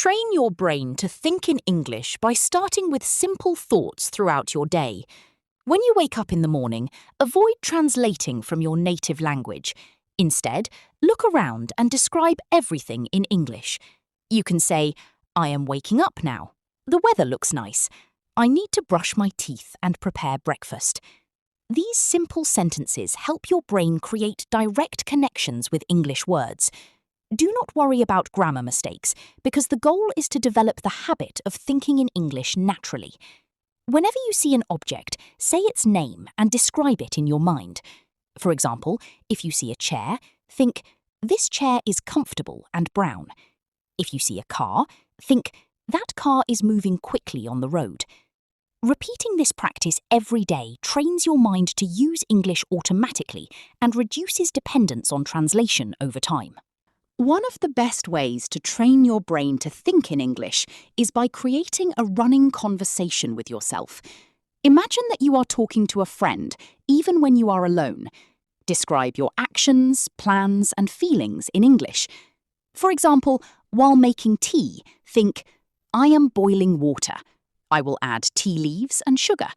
Train your brain to think in English by starting with simple thoughts throughout your day. When you wake up in the morning, avoid translating from your native language. Instead, look around and describe everything in English. You can say, I am waking up now. The weather looks nice. I need to brush my teeth and prepare breakfast. These simple sentences help your brain create direct connections with English words. Do not worry about grammar mistakes, because the goal is to develop the habit of thinking in English naturally. Whenever you see an object, say its name and describe it in your mind. For example, if you see a chair, think, this chair is comfortable and brown. If you see a car, think, that car is moving quickly on the road. Repeating this practice every day trains your mind to use English automatically and reduces dependence on translation over time. One of the best ways to train your brain to think in English is by creating a running conversation with yourself. Imagine that you are talking to a friend, even when you are alone. Describe your actions, plans, and feelings in English. For example, while making tea, think, I am boiling water. I will add tea leaves and sugar.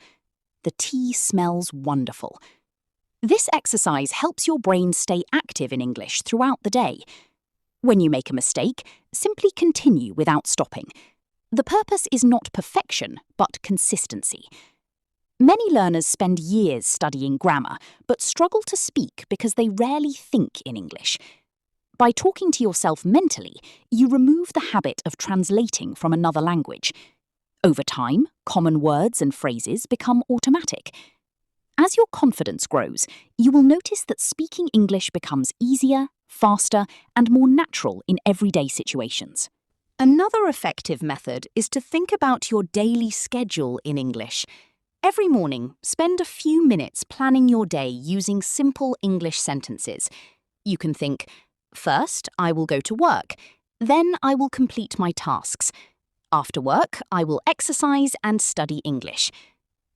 The tea smells wonderful. This exercise helps your brain stay active in English throughout the day. When you make a mistake, simply continue without stopping. The purpose is not perfection, but consistency. Many learners spend years studying grammar, but struggle to speak because they rarely think in English. By talking to yourself mentally, you remove the habit of translating from another language. Over time, common words and phrases become automatic. As your confidence grows, you will notice that speaking English becomes easier, faster, and more natural in everyday situations. Another effective method is to think about your daily schedule in English. Every morning, spend a few minutes planning your day using simple English sentences. You can think, first, I will go to work. Then I will complete my tasks. After work, I will exercise and study English.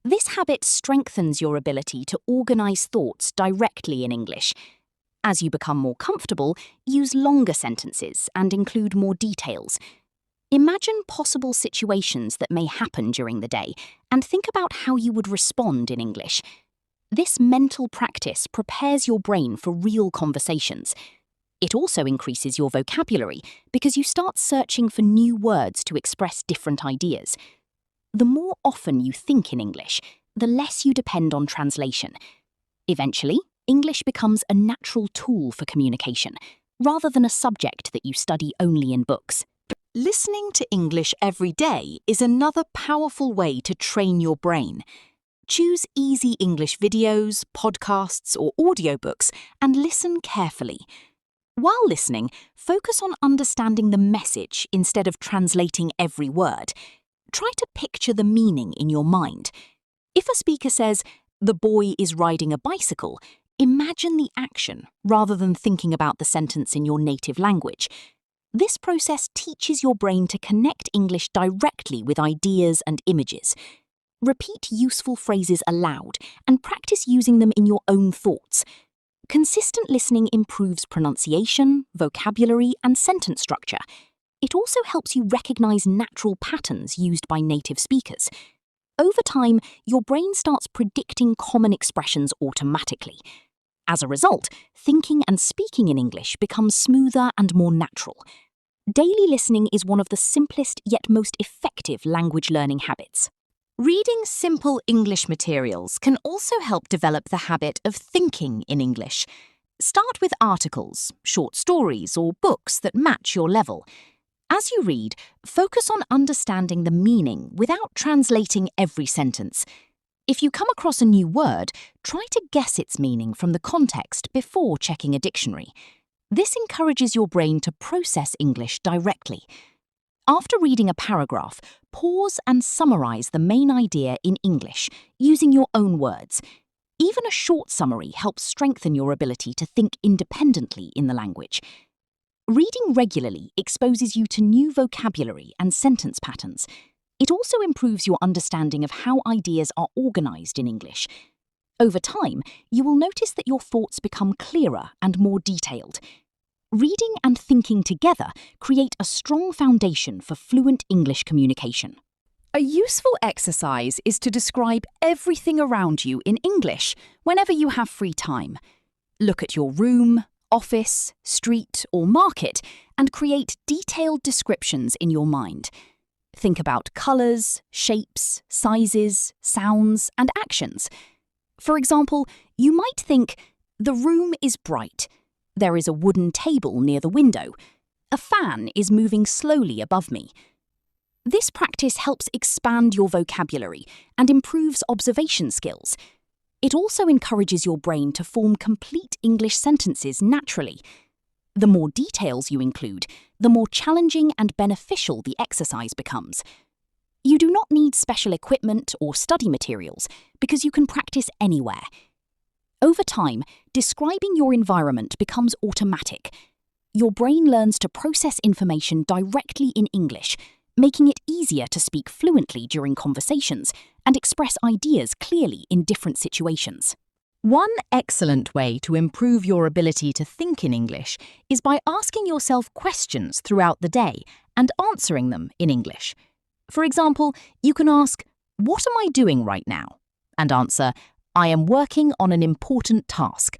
This habit strengthens your ability to organize thoughts directly in English. As you become more comfortable, use longer sentences and include more details. Imagine possible situations that may happen during the day and think about how you would respond in English. This mental practice prepares your brain for real conversations. It also increases your vocabulary because you start searching for new words to express different ideas. The more often you think in English, the less you depend on translation. Eventually, English becomes a natural tool for communication, rather than a subject that you study only in books. Listening to English every day is another powerful way to train your brain. Choose easy English videos, podcasts, or audiobooks and listen carefully. While listening, focus on understanding the message instead of translating every word. Try to picture the meaning in your mind. If a speaker says, the boy is riding a bicycle, imagine the action rather than thinking about the sentence in your native language. This process teaches your brain to connect English directly with ideas and images. Repeat useful phrases aloud and practice using them in your own thoughts. Consistent listening improves pronunciation, vocabulary, and sentence structure. It also helps you recognize natural patterns used by native speakers. Over time, your brain starts predicting common expressions automatically. As a result, thinking and speaking in English becomes smoother and more natural. Daily listening is one of the simplest yet most effective language learning habits. Reading simple English materials can also help develop the habit of thinking in English. Start with articles, short stories, or books that match your level. As you read, focus on understanding the meaning without translating every sentence. If you come across a new word, try to guess its meaning from the context before checking a dictionary. This encourages your brain to process English directly. After reading a paragraph, pause and summarize the main idea in English, using your own words. Even a short summary helps strengthen your ability to think independently in the language. Reading regularly exposes you to new vocabulary and sentence patterns. It also improves your understanding of how ideas are organized in English. Over time, you will notice that your thoughts become clearer and more detailed. Reading and thinking together create a strong foundation for fluent English communication. A useful exercise is to describe everything around you in English whenever you have free time. Look at your room, office, street, or market and create detailed descriptions in your mind. Think about colours, shapes, sizes, sounds, and actions. For example, you might think, the room is bright. There is a wooden table near the window. A fan is moving slowly above me. This practice helps expand your vocabulary and improves observation skills. It also encourages your brain to form complete English sentences naturally. The more details you include, the more challenging and beneficial the exercise becomes. You do not need special equipment or study materials because you can practice anywhere. Over time, describing your environment becomes automatic. Your brain learns to process information directly in English, making it easier to speak fluently during conversations and express ideas clearly in different situations. One excellent way to improve your ability to think in English is by asking yourself questions throughout the day and answering them in English. For example, you can ask, "What am I doing right now?" and answer, "I am working on an important task."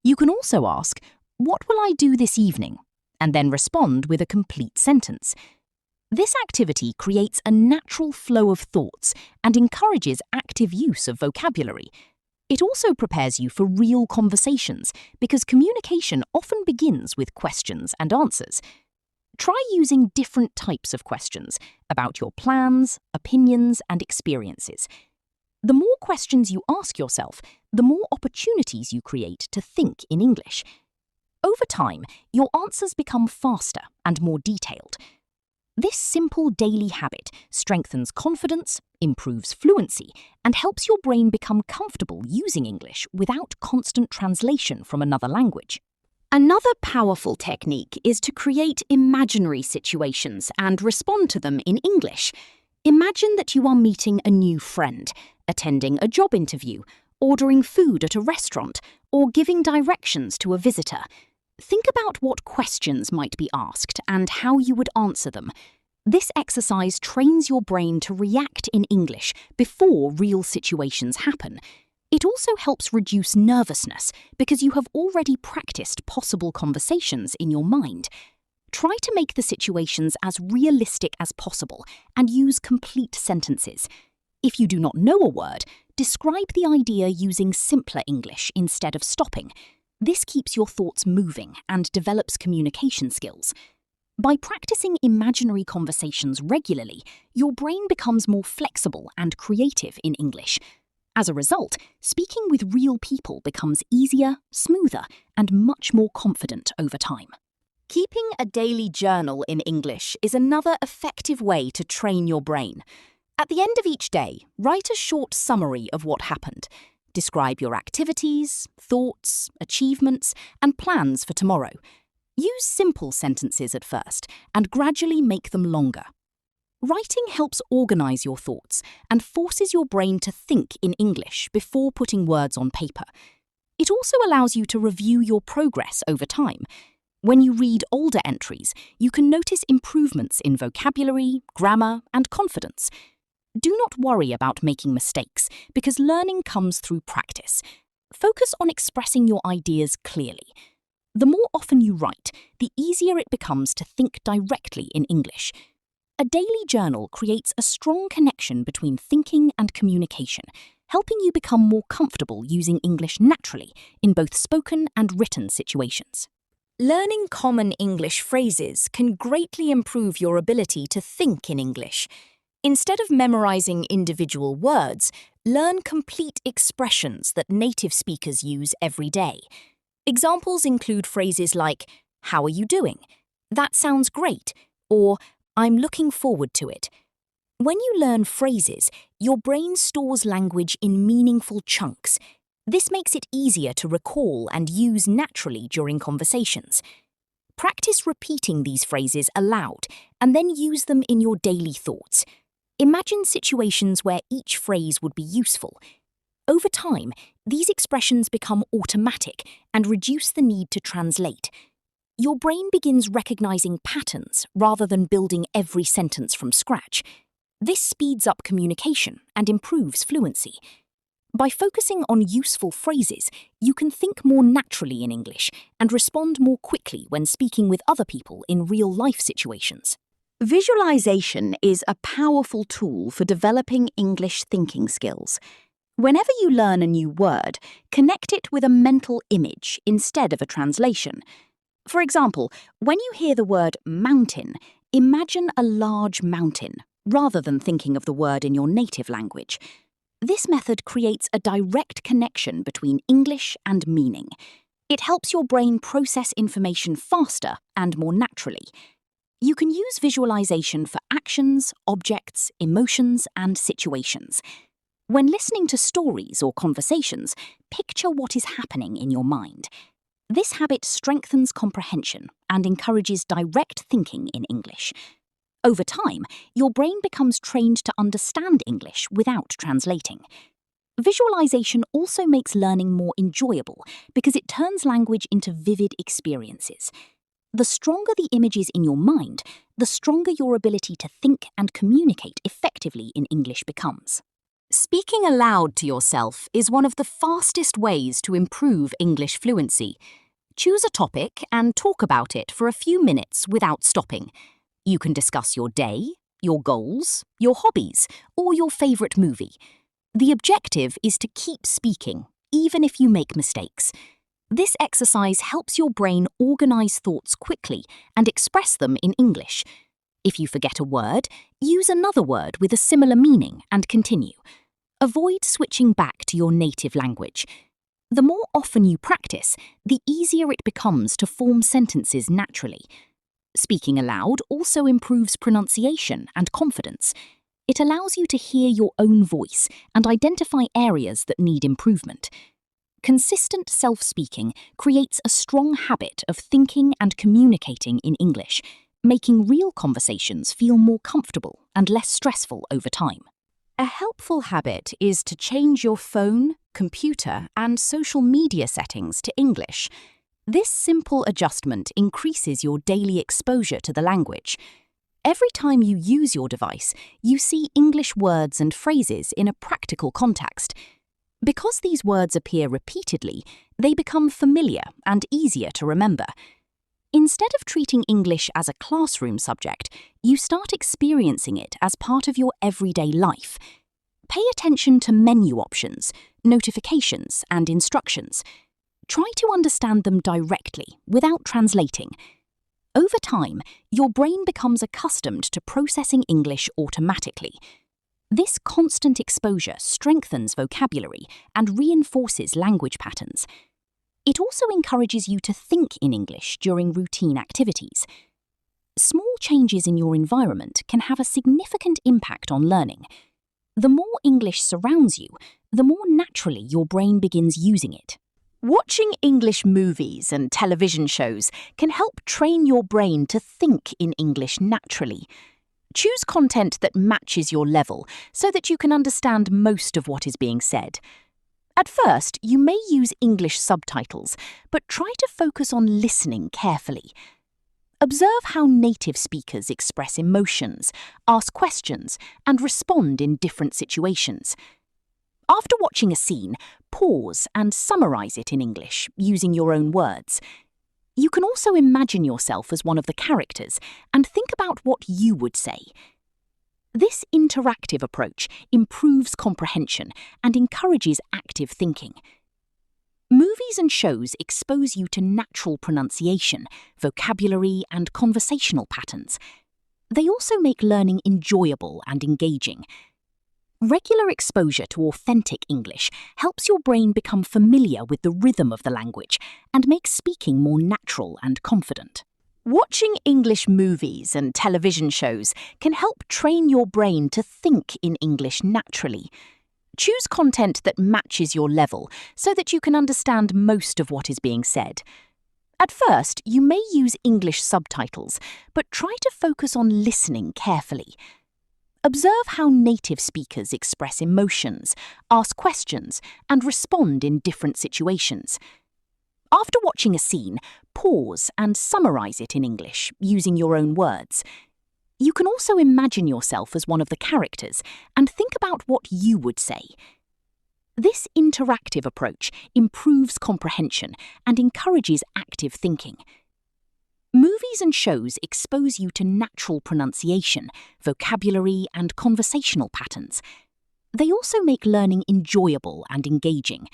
You can also ask, "What will I do this evening?" and then respond with a complete sentence. This activity creates a natural flow of thoughts and encourages active use of vocabulary. It also prepares you for real conversations because communication often begins with questions and answers. Try using different types of questions about your plans, opinions, and experiences. The more questions you ask yourself, the more opportunities you create to think in English. Over time, your answers become faster and more detailed. This simple daily habit strengthens confidence, improves fluency, and helps your brain become comfortable using English without constant translation from another language. Another powerful technique is to create imaginary situations and respond to them in English. Imagine that you are meeting a new friend, attending a job interview, ordering food at a restaurant, or giving directions to a visitor. Think about what questions might be asked and how you would answer them. This exercise trains your brain to react in English before real situations happen. It also helps reduce nervousness because you have already practiced possible conversations in your mind. Try to make the situations as realistic as possible and use complete sentences. If you do not know a word, describe the idea using simpler English instead of stopping. This keeps your thoughts moving and develops communication skills. By practicing imaginary conversations regularly, your brain becomes more flexible and creative in English. As a result, speaking with real people becomes easier, smoother, and much more confident over time. Keeping a daily journal in English is another effective way to train your brain. At the end of each day, write a short summary of what happened. Describe your activities, thoughts, achievements, and plans for tomorrow. Use simple sentences at first and gradually make them longer. Writing helps organize your thoughts and forces your brain to think in English before putting words on paper. It also allows you to review your progress over time. When you read older entries, you can notice improvements in vocabulary, grammar, and confidence. Do not worry about making mistakes because learning comes through practice. Focus on expressing your ideas clearly. The more often you write, the easier it becomes to think directly in English. A daily journal creates a strong connection between thinking and communication, helping you become more comfortable using English naturally in both spoken and written situations. Learning common English phrases can greatly improve your ability to think in English. Instead of memorizing individual words, learn complete expressions that native speakers use every day. Examples include phrases like, "How are you doing?" "That sounds great," or "I'm looking forward to it." When you learn phrases, your brain stores language in meaningful chunks. This makes it easier to recall and use naturally during conversations. Practice repeating these phrases aloud and then use them in your daily thoughts. Imagine situations where each phrase would be useful. Over time, these expressions become automatic and reduce the need to translate. Your brain begins recognizing patterns rather than building every sentence from scratch. This speeds up communication and improves fluency. By focusing on useful phrases, you can think more naturally in English and respond more quickly when speaking with other people in real-life situations. Visualization is a powerful tool for developing English thinking skills. Whenever you learn a new word, connect it with a mental image instead of a translation. For example, when you hear the word mountain, imagine a large mountain, rather than thinking of the word in your native language. This method creates a direct connection between English and meaning. It helps your brain process information faster and more naturally. You can use visualization for actions, objects, emotions, and situations. When listening to stories or conversations, picture what is happening in your mind. This habit strengthens comprehension and encourages direct thinking in English. Over time, your brain becomes trained to understand English without translating. Visualization also makes learning more enjoyable because it turns language into vivid experiences. The stronger the images in your mind, the stronger your ability to think and communicate effectively in English becomes. Speaking aloud to yourself is one of the fastest ways to improve English fluency. Choose a topic and talk about it for a few minutes without stopping. You can discuss your day, your goals, your hobbies, or your favourite movie. The objective is to keep speaking, even if you make mistakes. This exercise helps your brain organise thoughts quickly and express them in English. If you forget a word, use another word with a similar meaning and continue. Avoid switching back to your native language. The more often you practice, the easier it becomes to form sentences naturally. Speaking aloud also improves pronunciation and confidence. It allows you to hear your own voice and identify areas that need improvement. Consistent self-speaking creates a strong habit of thinking and communicating in English, making real conversations feel more comfortable and less stressful over time. A helpful habit is to change your phone, computer, and social media settings to English. This simple adjustment increases your daily exposure to the language. Every time you use your device, you see English words and phrases in a practical context. Because these words appear repeatedly, they become familiar and easier to remember. Instead of treating English as a classroom subject, you start experiencing it as part of your everyday life. Pay attention to menu options, notifications, and instructions. Try to understand them directly, without translating. Over time, your brain becomes accustomed to processing English automatically. This constant exposure strengthens vocabulary and reinforces language patterns. It also encourages you to think in English during routine activities. Small changes in your environment can have a significant impact on learning. The more English surrounds you, the more naturally your brain begins using it. Watching English movies and television shows can help train your brain to think in English naturally. Choose content that matches your level so that you can understand most of what is being said. At first, you may use English subtitles, but try to focus on listening carefully. Observe how native speakers express emotions, ask questions, and respond in different situations. After watching a scene, pause and summarize it in English, using your own words. You can also imagine yourself as one of the characters and think about what you would say. This interactive approach improves comprehension and encourages active thinking. Movies and shows expose you to natural pronunciation, vocabulary, and conversational patterns. They also make learning enjoyable and engaging. Regular exposure to authentic English helps your brain become familiar with the rhythm of the language and makes speaking more natural and confident. Watching English movies and television shows can help train your brain to think in English naturally. Choose content that matches your level so that you can understand most of what is being said. At first, you may use English subtitles, but try to focus on listening carefully. Observe how native speakers express emotions, ask questions, and respond in different situations. After watching a scene, pause and summarize it in English, using your own words. You can also imagine yourself as one of the characters and think about what you would say. This interactive approach improves comprehension and encourages active thinking. Movies and shows expose you to natural pronunciation, vocabulary, and conversational patterns. They also make learning enjoyable and engaging.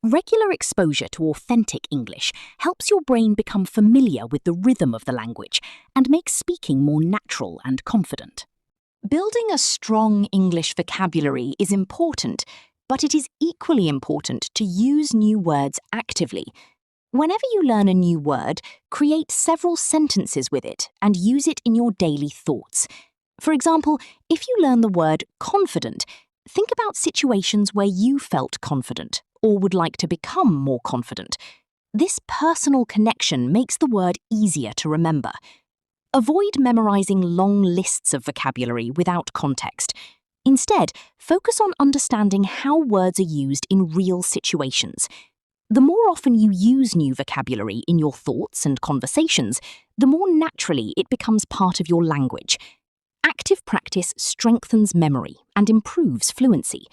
Regular exposure to authentic English helps your brain become familiar with the rhythm of the language and makes speaking more natural and confident. Building a strong English vocabulary is important, but it is equally important to use new words actively. Whenever you learn a new word, create several sentences with it and use it in your daily thoughts. For example, if you learn the word confident, think about situations where you felt confident or would like to become more confident. This personal connection makes the word easier to remember. Avoid memorizing long lists of vocabulary without context. Instead, focus on understanding how words are used in real situations. The more often you use new vocabulary in your thoughts and conversations, the more naturally it becomes part of your language. Active practice strengthens memory and improves fluency.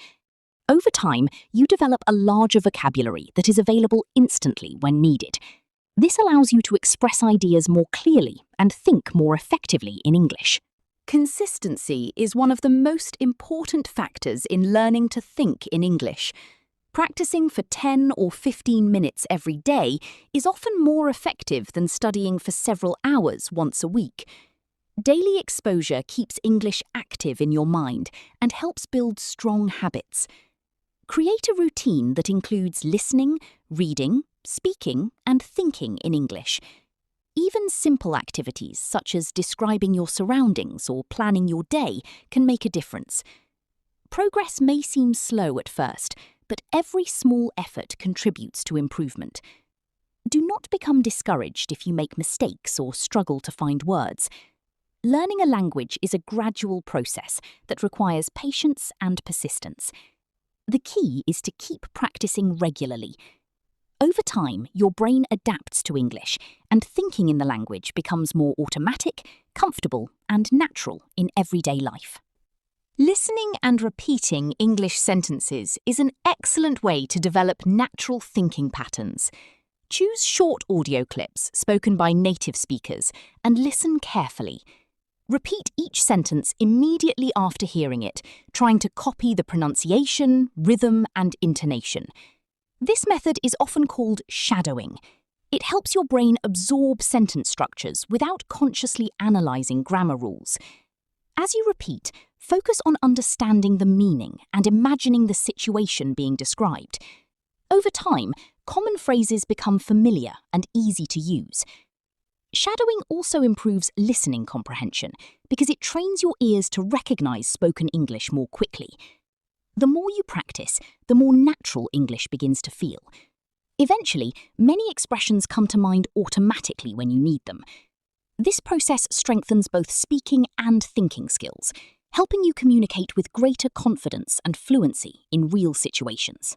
Over time, you develop a larger vocabulary that is available instantly when needed. This allows you to express ideas more clearly and think more effectively in English. Consistency is one of the most important factors in learning to think in English. Practicing for 10 or 15 minutes every day is often more effective than studying for several hours once a week. Daily exposure keeps English active in your mind and helps build strong habits. Create a routine that includes listening, reading, speaking, and thinking in English. Even simple activities such as describing your surroundings or planning your day can make a difference. Progress may seem slow at first, but every small effort contributes to improvement. Do not become discouraged if you make mistakes or struggle to find words. Learning a language is a gradual process that requires patience and persistence. The key is to keep practicing regularly. Over time, your brain adapts to English, and thinking in the language becomes more automatic, comfortable, and natural in everyday life. Listening and repeating English sentences is an excellent way to develop natural thinking patterns. Choose short audio clips spoken by native speakers and listen carefully. Repeat each sentence immediately after hearing it, trying to copy the pronunciation, rhythm, and intonation. This method is often called shadowing. It helps your brain absorb sentence structures without consciously analysing grammar rules. As you repeat, focus on understanding the meaning and imagining the situation being described. Over time, common phrases become familiar and easy to use. Shadowing also improves listening comprehension because it trains your ears to recognise spoken English more quickly. The more you practice, the more natural English begins to feel. Eventually, many expressions come to mind automatically when you need them. This process strengthens both speaking and thinking skills, helping you communicate with greater confidence and fluency in real situations.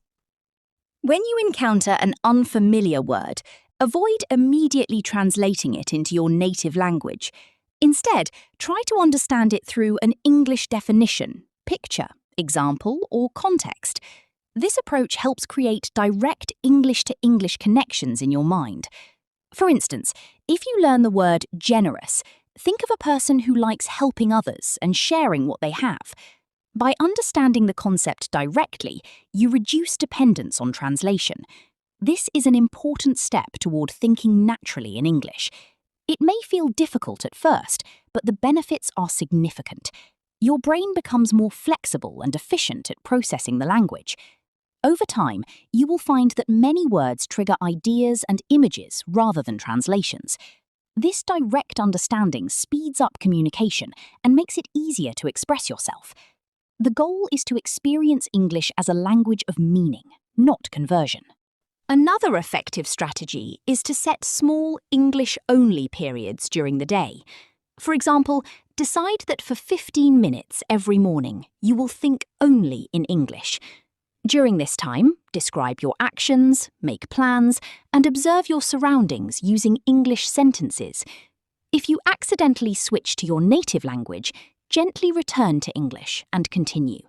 When you encounter an unfamiliar word, avoid immediately translating it into your native language. Instead, try to understand it through an English definition, picture, example, or context. This approach helps create direct English-to-English connections in your mind. For instance, if you learn the word generous, think of a person who likes helping others and sharing what they have. By understanding the concept directly, you reduce dependence on translation. This is an important step toward thinking naturally in English. It may feel difficult at first, but the benefits are significant. Your brain becomes more flexible and efficient at processing the language. Over time, you will find that many words trigger ideas and images rather than translations. This direct understanding speeds up communication and makes it easier to express yourself. The goal is to experience English as a language of meaning, not conversion. Another effective strategy is to set small English-only periods during the day. For example, decide that for 15 minutes every morning, you will think only in English. During this time, describe your actions, make plans, and observe your surroundings using English sentences. If you accidentally switch to your native language, gently return to English and continue.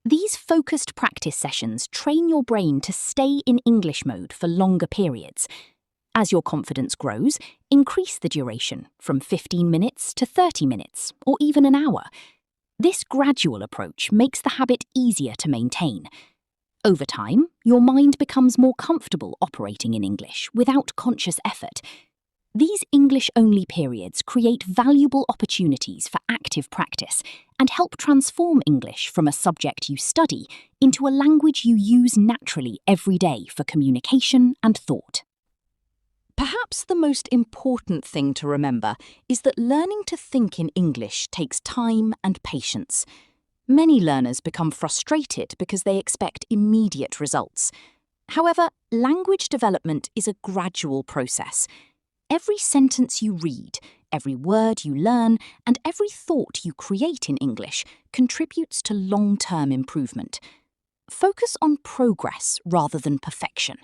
These focused practice sessions train your brain to stay in English mode for longer periods. As your confidence grows, increase the duration from 15 minutes to 30 minutes, or even an hour. This gradual approach makes the habit easier to maintain. Over time, your mind becomes more comfortable operating in English without conscious effort. These English-only periods create valuable opportunities for active practice and help transform English from a subject you study into a language you use naturally every day for communication and thought. Perhaps the most important thing to remember is that learning to think in English takes time and patience. Many learners become frustrated because they expect immediate results. However, language development is a gradual process. Every sentence you read, every word you learn, and every thought you create in English contributes to long-term improvement. Focus on progress rather than perfection.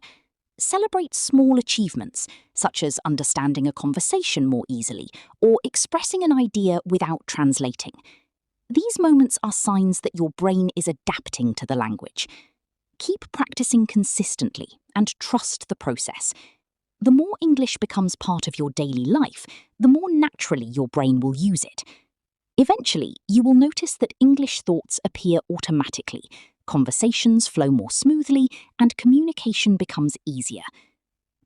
Celebrate small achievements, such as understanding a conversation more easily or expressing an idea without translating. These moments are signs that your brain is adapting to the language. Keep practicing consistently and trust the process. The more English becomes part of your daily life, the more naturally your brain will use it. Eventually, you will notice that English thoughts appear automatically, conversations flow more smoothly, and communication becomes easier.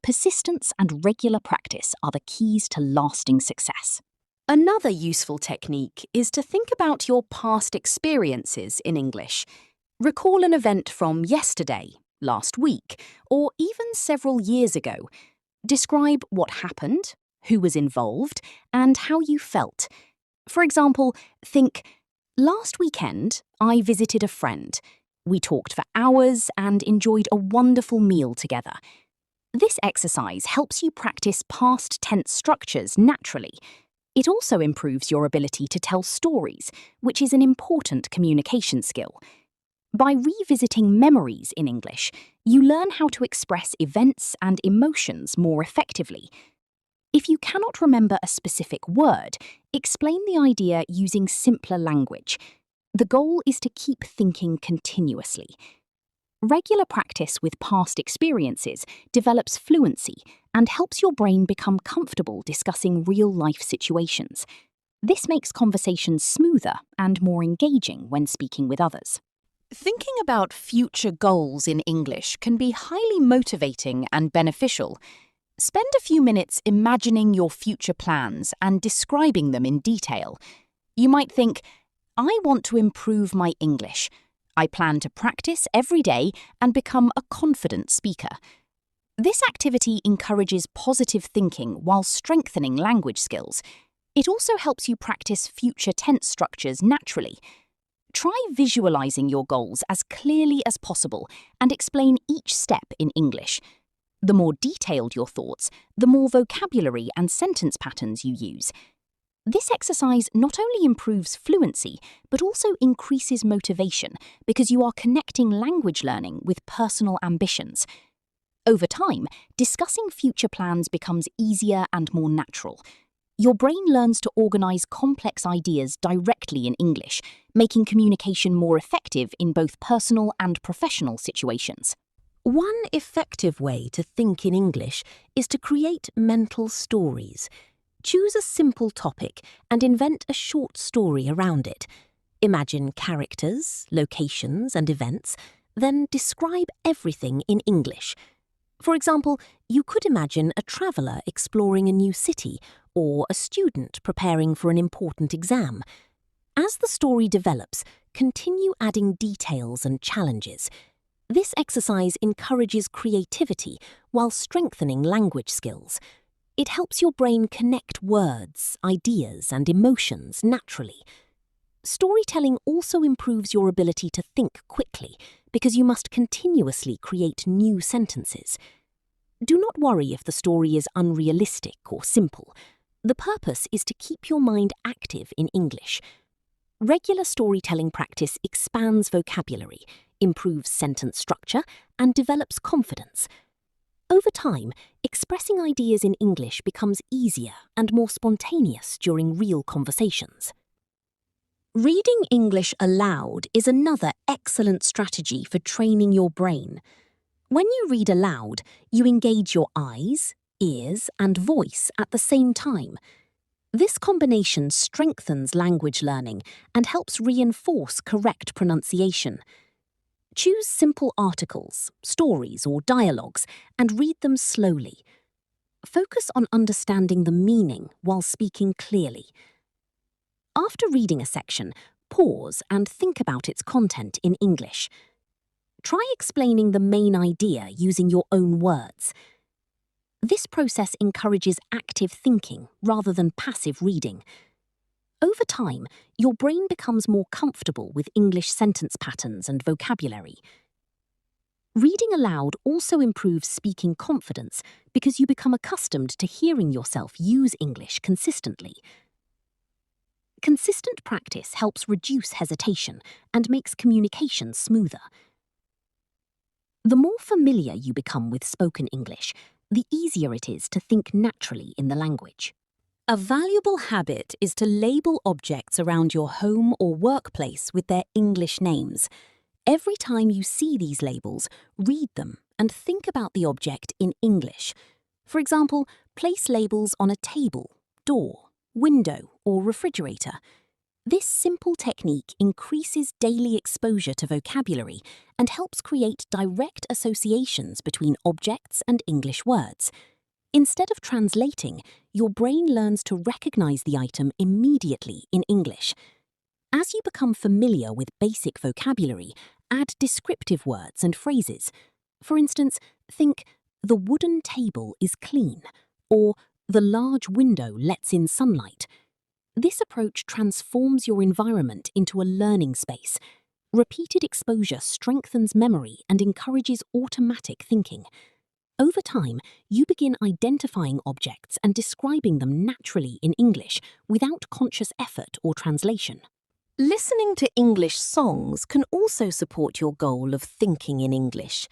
Persistence and regular practice are the keys to lasting success. Another useful technique is to think about your past experiences in English. Recall an event from yesterday, last week, or even several years ago. Describe what happened, who was involved, and how you felt. For example, think, "Last weekend, I visited a friend. We talked for hours and enjoyed a wonderful meal together." This exercise helps you practice past tense structures naturally. It also improves your ability to tell stories, which is an important communication skill. By revisiting memories in English, you learn how to express events and emotions more effectively. If you cannot remember a specific word, explain the idea using simpler language. The goal is to keep thinking continuously. Regular practice with past experiences develops fluency and helps your brain become comfortable discussing real-life situations. This makes conversations smoother and more engaging when speaking with others. Thinking about future goals in English can be highly motivating and beneficial. Spend a few minutes imagining your future plans and describing them in detail. You might think, "I want to improve my English. I plan to practice every day and become a confident speaker." This activity encourages positive thinking while strengthening language skills. It also helps you practice future tense structures naturally. Try visualizing your goals as clearly as possible and explain each step in English. The more detailed your thoughts, the more vocabulary and sentence patterns you use. This exercise not only improves fluency, but also increases motivation because you are connecting language learning with personal ambitions. Over time, discussing future plans becomes easier and more natural. Your brain learns to organize complex ideas directly in English, making communication more effective in both personal and professional situations. One effective way to think in English is to create mental stories. Choose a simple topic and invent a short story around it. Imagine characters, locations, and events, then describe everything in English. For example, you could imagine a traveller exploring a new city or a student preparing for an important exam. As the story develops, continue adding details and challenges. This exercise encourages creativity while strengthening language skills. It helps your brain connect words, ideas, and emotions naturally. Storytelling also improves your ability to think quickly because you must continuously create new sentences. Do not worry if the story is unrealistic or simple. The purpose is to keep your mind active in English. Regular storytelling practice expands vocabulary, improves sentence structure, and develops confidence. Over time, expressing ideas in English becomes easier and more spontaneous during real conversations. Reading English aloud is another excellent strategy for training your brain. When you read aloud, you engage your eyes, ears, and voice at the same time. This combination strengthens language learning and helps reinforce correct pronunciation. Choose simple articles, stories, or dialogues and read them slowly. Focus on understanding the meaning while speaking clearly. After reading a section, pause and think about its content in English. Try explaining the main idea using your own words. This process encourages active thinking rather than passive reading. Over time, your brain becomes more comfortable with English sentence patterns and vocabulary. Reading aloud also improves speaking confidence because you become accustomed to hearing yourself use English consistently. Consistent practice helps reduce hesitation and makes communication smoother. The more familiar you become with spoken English, the easier it is to think naturally in the language. A valuable habit is to label objects around your home or workplace with their English names. Every time you see these labels, read them and think about the object in English. For example, place labels on a table, door, window, or refrigerator. This simple technique increases daily exposure to vocabulary and helps create direct associations between objects and English words. Instead of translating, your brain learns to recognize the item immediately in English. As you become familiar with basic vocabulary, add descriptive words and phrases. For instance, think, "The wooden table is clean," or "The large window lets in sunlight." This approach transforms your environment into a learning space. Repeated exposure strengthens memory and encourages automatic thinking. Over time, you begin identifying objects and describing them naturally in English without conscious effort or translation. Listening to English songs can also support your goal of thinking in English.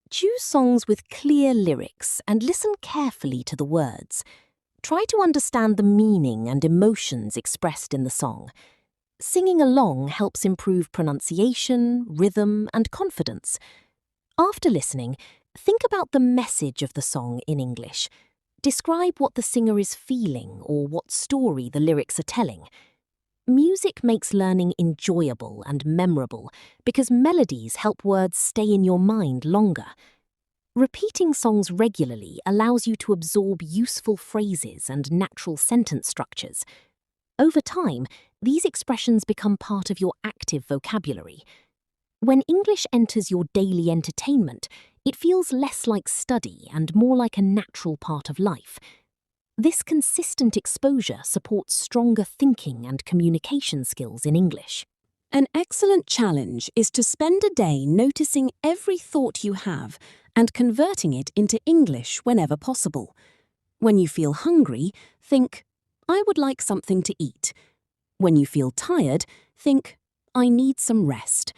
Choose songs with clear lyrics and listen carefully to the words. Try to understand the meaning and emotions expressed in the song. Singing along helps improve pronunciation, rhythm, and confidence. After listening, think about the message of the song in English. Describe what the singer is feeling or what story the lyrics are telling. Music makes learning enjoyable and memorable because melodies help words stay in your mind longer. Repeating songs regularly allows you to absorb useful phrases and natural sentence structures. Over time, these expressions become part of your active vocabulary. When English enters your daily entertainment, it feels less like study and more like a natural part of life. This consistent exposure supports stronger thinking and communication skills in English. An excellent challenge is to spend a day noticing every thought you have and converting it into English whenever possible. When you feel hungry, think, "I would like something to eat." When you feel tired, think, "I need some rest."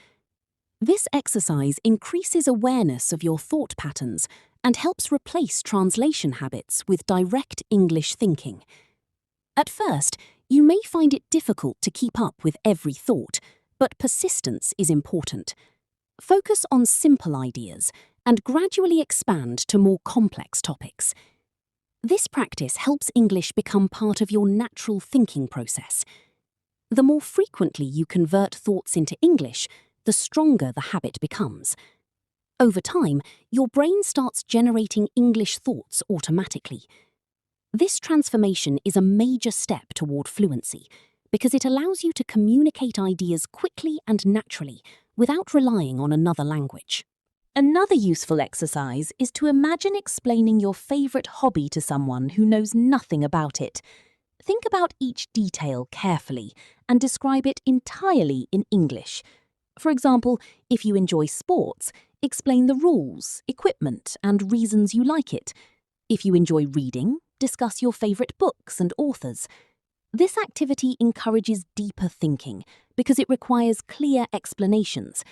This exercise increases awareness of your thought patterns and helps replace translation habits with direct English thinking. At first, you may find it difficult to keep up with every thought, but persistence is important. Focus on simple ideas and gradually expand to more complex topics. This practice helps English become part of your natural thinking process. The more frequently you convert thoughts into English, the stronger the habit becomes. Over time, your brain starts generating English thoughts automatically. This transformation is a major step toward fluency because it allows you to communicate ideas quickly and naturally without relying on another language. Another useful exercise is to imagine explaining your favorite hobby to someone who knows nothing about it. Think about each detail carefully and describe it entirely in English. For example, if you enjoy sports, explain the rules, equipment, and reasons you like it. If you enjoy reading, discuss your favorite books and authors. This activity encourages deeper thinking because it requires clear explanations.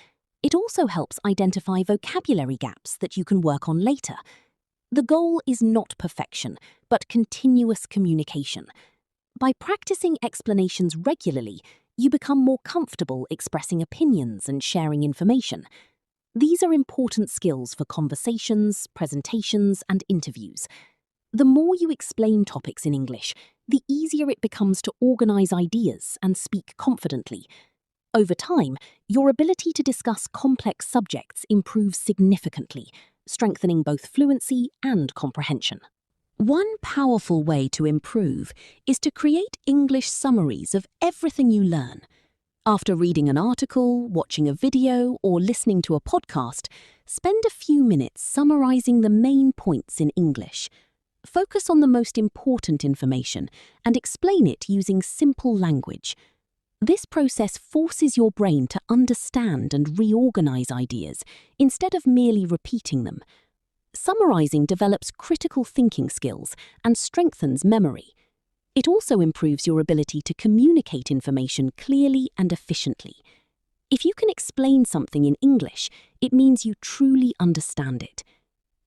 It also helps identify vocabulary gaps that you can work on later. The goal is not perfection, but continuous communication. By practicing explanations regularly, you become more comfortable expressing opinions and sharing information. These are important skills for conversations, presentations, and interviews. The more you explain topics in English, the easier it becomes to organize ideas and speak confidently. Over time, your ability to discuss complex subjects improves significantly, strengthening both fluency and comprehension. One powerful way to improve is to create English summaries of everything you learn. After reading an article, watching a video, or listening to a podcast, spend a few minutes summarizing the main points in English. Focus on the most important information and explain it using simple language. This process forces your brain to understand and reorganize ideas instead of merely repeating them. Summarizing develops critical thinking skills and strengthens memory. It also improves your ability to communicate information clearly and efficiently. If you can explain something in English, it means you truly understand it.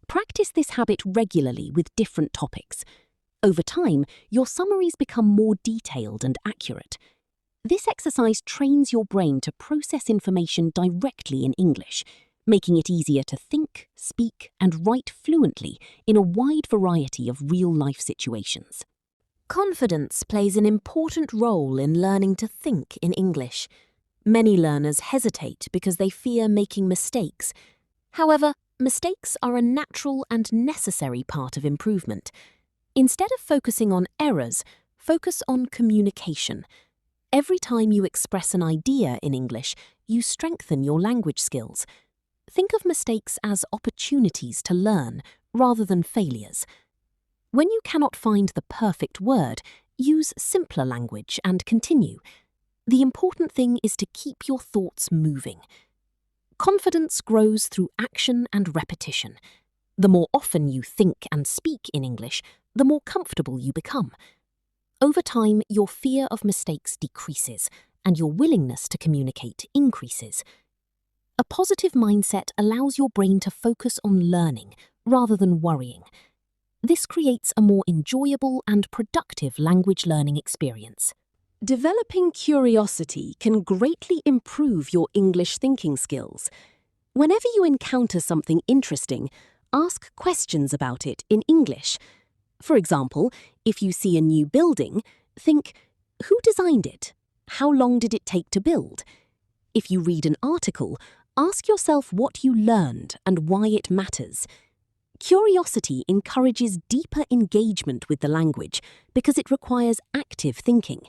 Practice this habit regularly with different topics. Over time, your summaries become more detailed and accurate. This exercise trains your brain to process information directly in English, making it easier to think, speak, and write fluently in a wide variety of real-life situations. Confidence plays an important role in learning to think in English. Many learners hesitate because they fear making mistakes. However, mistakes are a natural and necessary part of improvement. Instead of focusing on errors, focus on communication. Every time you express an idea in English, you strengthen your language skills. Think of mistakes as opportunities to learn rather than failures. When you cannot find the perfect word, use simpler language and continue. The important thing is to keep your thoughts moving. Confidence grows through action and repetition. The more often you think and speak in English, the more comfortable you become. Over time, your fear of mistakes decreases, and your willingness to communicate increases. A positive mindset allows your brain to focus on learning rather than worrying. This creates a more enjoyable and productive language learning experience. Developing curiosity can greatly improve your English thinking skills. Whenever you encounter something interesting, ask questions about it in English. For example, if you see a new building, think, who designed it? How long did it take to build? If you read an article, ask yourself what you learned and why it matters. Curiosity encourages deeper engagement with the language because it requires active thinking.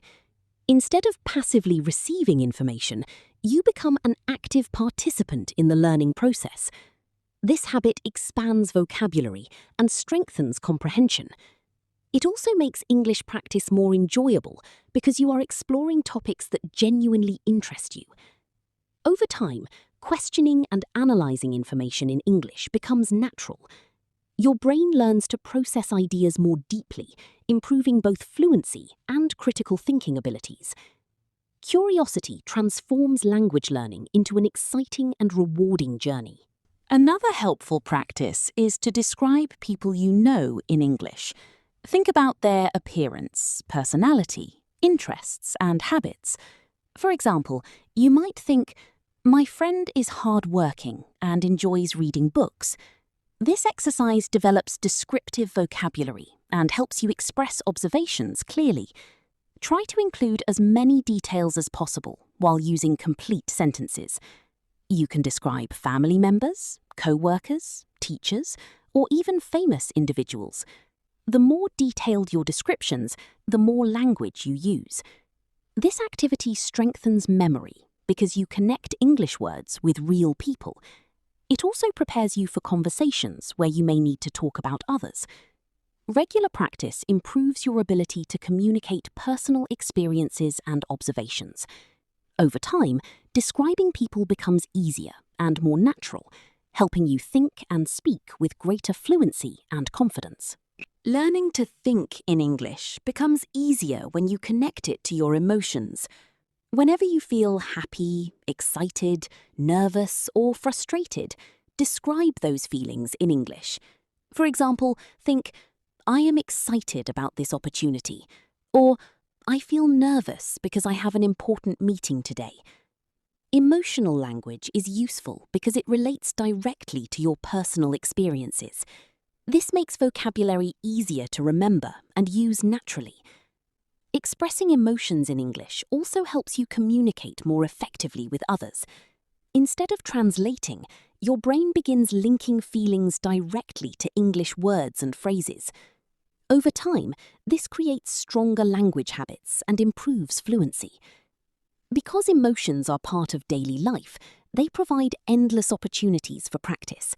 Instead of passively receiving information, you become an active participant in the learning process. This habit expands vocabulary and strengthens comprehension. It also makes English practice more enjoyable because you are exploring topics that genuinely interest you. Over time, questioning and analysing information in English becomes natural. Your brain learns to process ideas more deeply, improving both fluency and critical thinking abilities. Curiosity transforms language learning into an exciting and rewarding journey. Another helpful practice is to describe people you know in English. Think about their appearance, personality, interests, and habits. For example, you might think, my friend is hard-working and enjoys reading books. This exercise develops descriptive vocabulary and helps you express observations clearly. Try to include as many details as possible while using complete sentences. You can describe family members, co-workers, teachers, or even famous individuals. The more detailed your descriptions, the more language you use. This activity strengthens memory because you connect English words with real people. It also prepares you for conversations where you may need to talk about others. Regular practice improves your ability to communicate personal experiences and observations. Over time, describing people becomes easier and more natural, helping you think and speak with greater fluency and confidence. Learning to think in English becomes easier when you connect it to your emotions. Whenever you feel happy, excited, nervous, or frustrated, describe those feelings in English. For example, think, I am excited about this opportunity, or I feel nervous because I have an important meeting today. Emotional language is useful because it relates directly to your personal experiences. This makes vocabulary easier to remember and use naturally. Expressing emotions in English also helps you communicate more effectively with others. Instead of translating, your brain begins linking feelings directly to English words and phrases. Over time, this creates stronger language habits and improves fluency. Because emotions are part of daily life, they provide endless opportunities for practice.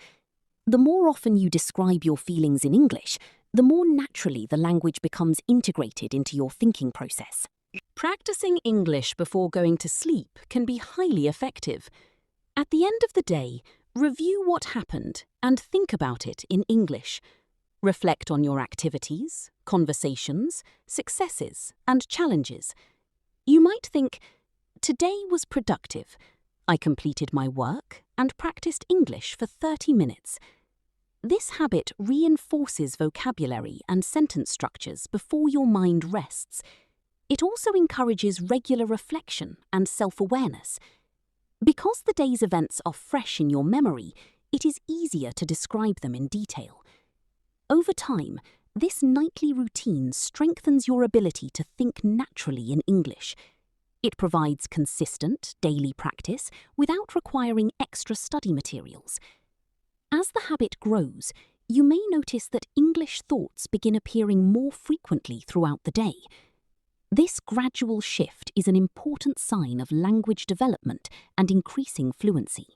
The more often you describe your feelings in English, the more naturally the language becomes integrated into your thinking process. Practicing English before going to sleep can be highly effective. At the end of the day, review what happened and think about it in English. Reflect on your activities, conversations, successes, and challenges. You might think, today was productive. I completed my work and practiced English for 30 minutes. This habit reinforces vocabulary and sentence structures before your mind rests. It also encourages regular reflection and self-awareness. Because the day's events are fresh in your memory, it is easier to describe them in detail. Over time, this nightly routine strengthens your ability to think naturally in English. It provides consistent, daily practice without requiring extra study materials. As the habit grows, you may notice that English thoughts begin appearing more frequently throughout the day. This gradual shift is an important sign of language development and increasing fluency.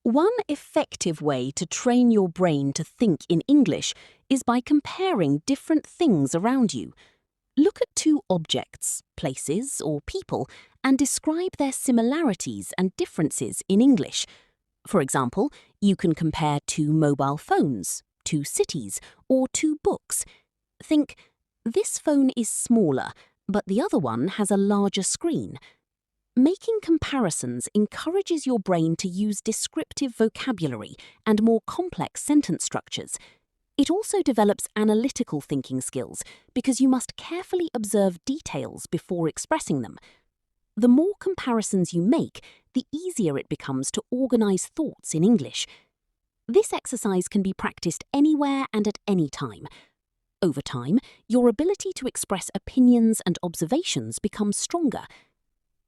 One effective way to train your brain to think in English is by comparing different things around you. Look at two objects, places, or people, and describe their similarities and differences in English. For example, you can compare two mobile phones, two cities, or two books. Think, this phone is smaller, but the other one has a larger screen. Making comparisons encourages your brain to use descriptive vocabulary and more complex sentence structures. It also develops analytical thinking skills because you must carefully observe details before expressing them. The more comparisons you make, the easier it becomes to organize thoughts in English. This exercise can be practiced anywhere and at any time. Over time, your ability to express opinions and observations becomes stronger.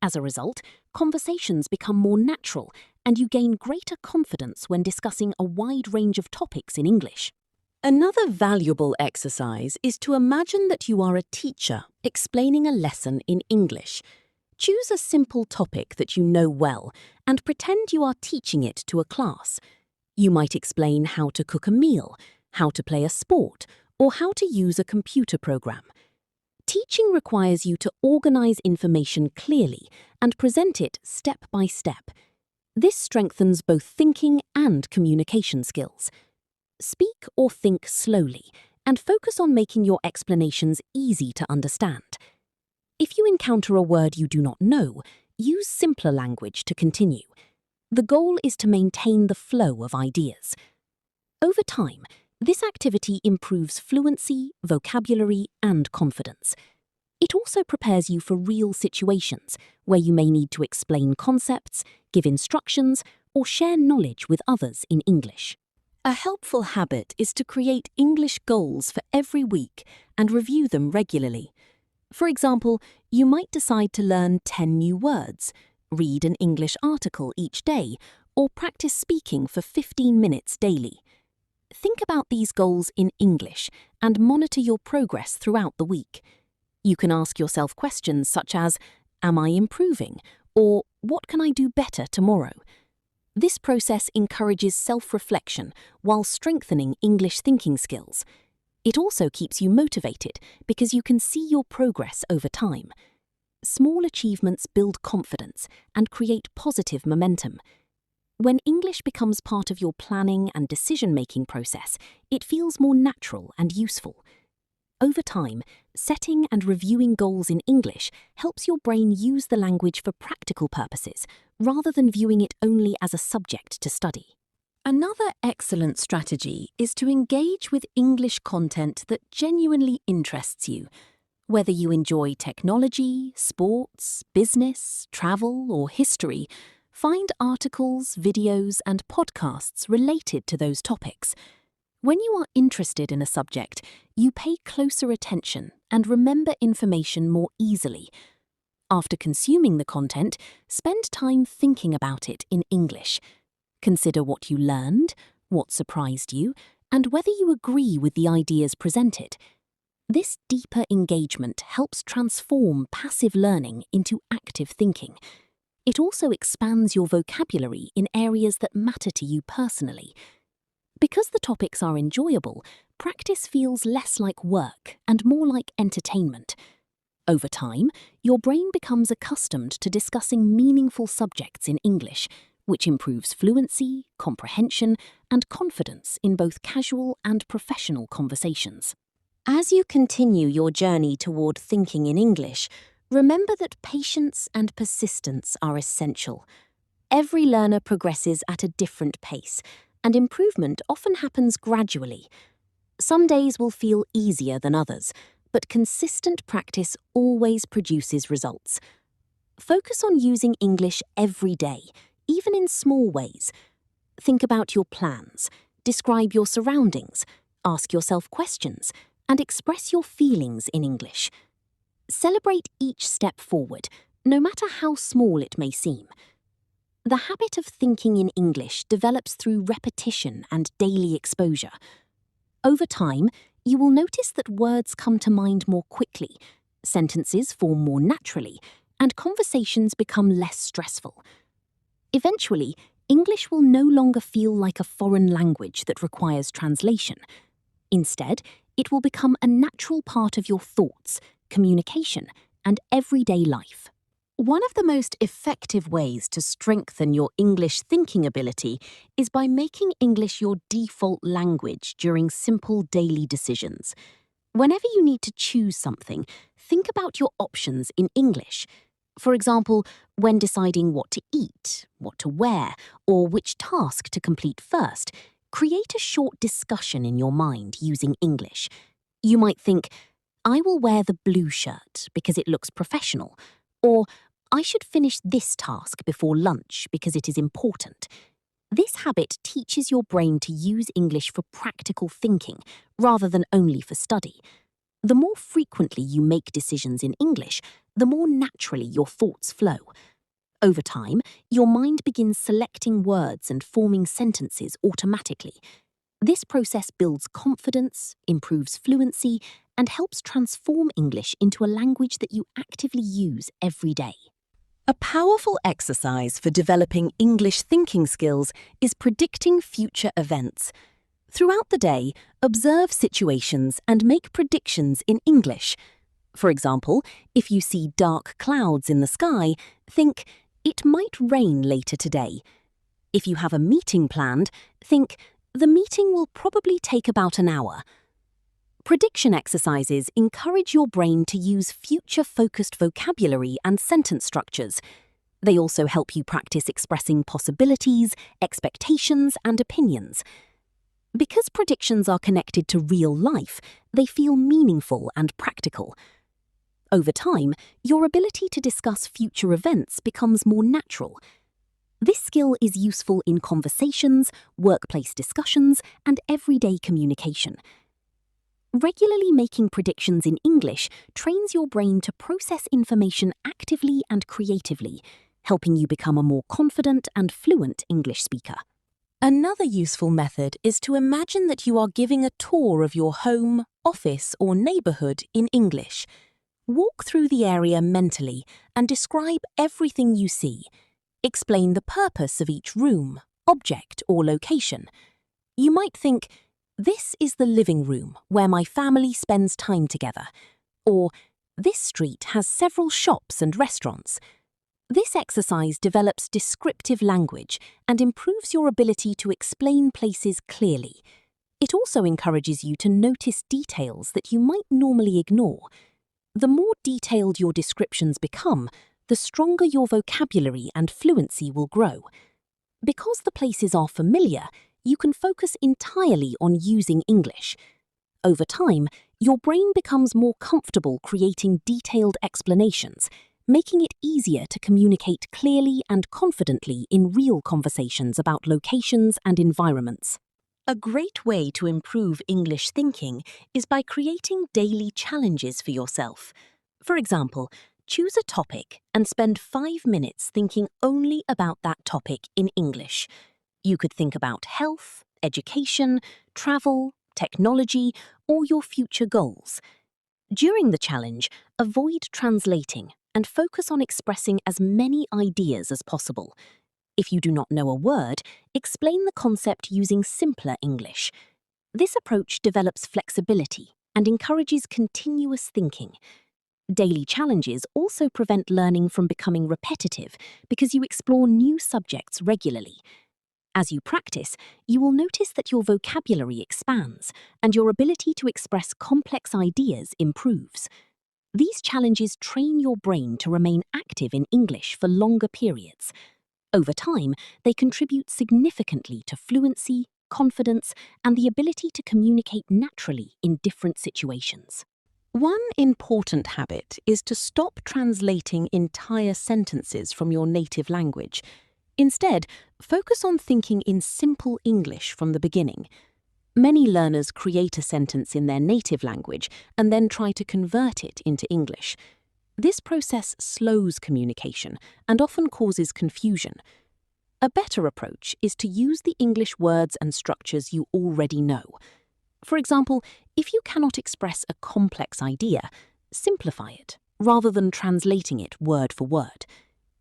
As a result, conversations become more natural and you gain greater confidence when discussing a wide range of topics in English. Another valuable exercise is to imagine that you are a teacher explaining a lesson in English. Choose a simple topic that you know well and pretend you are teaching it to a class. You might explain how to cook a meal, how to play a sport, or how to use a computer program. Teaching requires you to organize information clearly and present it step by step. This strengthens both thinking and communication skills. Speak or think slowly and focus on making your explanations easy to understand. If you encounter a word you do not know, use simpler language to continue. The goal is to maintain the flow of ideas. Over time, this activity improves fluency, vocabulary, and confidence. It also prepares you for real situations where you may need to explain concepts, give instructions, or share knowledge with others in English. A helpful habit is to create English goals for every week and review them regularly. For example, you might decide to learn 10 new words, read an English article each day, or practice speaking for 15 minutes daily. Think about these goals in English and monitor your progress throughout the week. You can ask yourself questions such as, am I improving? Or what can I do better tomorrow? This process encourages self-reflection while strengthening English thinking skills. It also keeps you motivated because you can see your progress over time. Small achievements build confidence and create positive momentum. When English becomes part of your planning and decision-making process, it feels more natural and useful. Over time, setting and reviewing goals in English helps your brain use the language for practical purposes, rather than viewing it only as a subject to study. Another excellent strategy is to engage with English content that genuinely interests you. Whether you enjoy technology, sports, business, travel, or history, find articles, videos, and podcasts related to those topics. When you are interested in a subject, you pay closer attention and remember information more easily. After consuming the content, spend time thinking about it in English. Consider what you learned, what surprised you, and whether you agree with the ideas presented. This deeper engagement helps transform passive learning into active thinking. It also expands your vocabulary in areas that matter to you personally. Because the topics are enjoyable, practice feels less like work and more like entertainment. Over time, your brain becomes accustomed to discussing meaningful subjects in English, which improves fluency, comprehension, and confidence in both casual and professional conversations. As you continue your journey toward thinking in English, remember that patience and persistence are essential. Every learner progresses at a different pace, and improvement often happens gradually. Some days will feel easier than others, but consistent practice always produces results. Focus on using English every day, even in small ways. Think about your plans, describe your surroundings, ask yourself questions, and express your feelings in English. Celebrate each step forward, no matter how small it may seem. The habit of thinking in English develops through repetition and daily exposure. Over time, you will notice that words come to mind more quickly, sentences form more naturally, and conversations become less stressful. Eventually, English will no longer feel like a foreign language that requires translation. Instead, it will become a natural part of your thoughts, communication, and everyday life. One of the most effective ways to strengthen your English thinking ability is by making English your default language during simple daily decisions. Whenever you need to choose something, think about your options in English. For example, when deciding what to eat, what to wear, or which task to complete first, create a short discussion in your mind using English. You might think, I will wear the blue shirt because it looks professional, or I should finish this task before lunch because it is important. This habit teaches your brain to use English for practical thinking rather than only for study. The more frequently you make decisions in English, the more naturally your thoughts flow. Over time, your mind begins selecting words and forming sentences automatically. This process builds confidence, improves fluency, and helps transform English into a language that you actively use every day. A powerful exercise for developing English thinking skills is predicting future events. Throughout the day, observe situations and make predictions in English. For example, if you see dark clouds in the sky, think, it might rain later today. If you have a meeting planned, think, the meeting will probably take about an hour. Prediction exercises encourage your brain to use future-focused vocabulary and sentence structures. They also help you practice expressing possibilities, expectations, and opinions. Because predictions are connected to real life, they feel meaningful and practical. Over time, your ability to discuss future events becomes more natural. This skill is useful in conversations, workplace discussions, and everyday communication. Regularly making predictions in English trains your brain to process information actively and creatively, helping you become a more confident and fluent English speaker. Another useful method is to imagine that you are giving a tour of your home, office, or neighborhood in English. Walk through the area mentally and describe everything you see. Explain the purpose of each room, object, or location. You might think, this is the living room where my family spends time together, or this street has several shops and restaurants. This exercise develops descriptive language and improves your ability to explain places clearly. It also encourages you to notice details that you might normally ignore. The more detailed your descriptions become, the stronger your vocabulary and fluency will grow. Because the places are familiar, you can focus entirely on using English. Over time, your brain becomes more comfortable creating detailed explanations, making it easier to communicate clearly and confidently in real conversations about locations and environments. A great way to improve English thinking is by creating daily challenges for yourself. For example, choose a topic and spend 5 minutes thinking only about that topic in English. You could think about health, education, travel, technology, or your future goals. During the challenge, avoid translating and focus on expressing as many ideas as possible. If you do not know a word, explain the concept using simpler English. This approach develops flexibility and encourages continuous thinking. Daily challenges also prevent learning from becoming repetitive because you explore new subjects regularly. As you practice, you will notice that your vocabulary expands and your ability to express complex ideas improves. These challenges train your brain to remain active in English for longer periods. Over time, they contribute significantly to fluency, confidence, and the ability to communicate naturally in different situations. One important habit is to stop translating entire sentences from your native language. Instead, focus on thinking in simple English from the beginning. Many learners create a sentence in their native language and then try to convert it into English. This process slows communication and often causes confusion. A better approach is to use the English words and structures you already know. For example, if you cannot express a complex idea, simplify it rather than translating it word for word.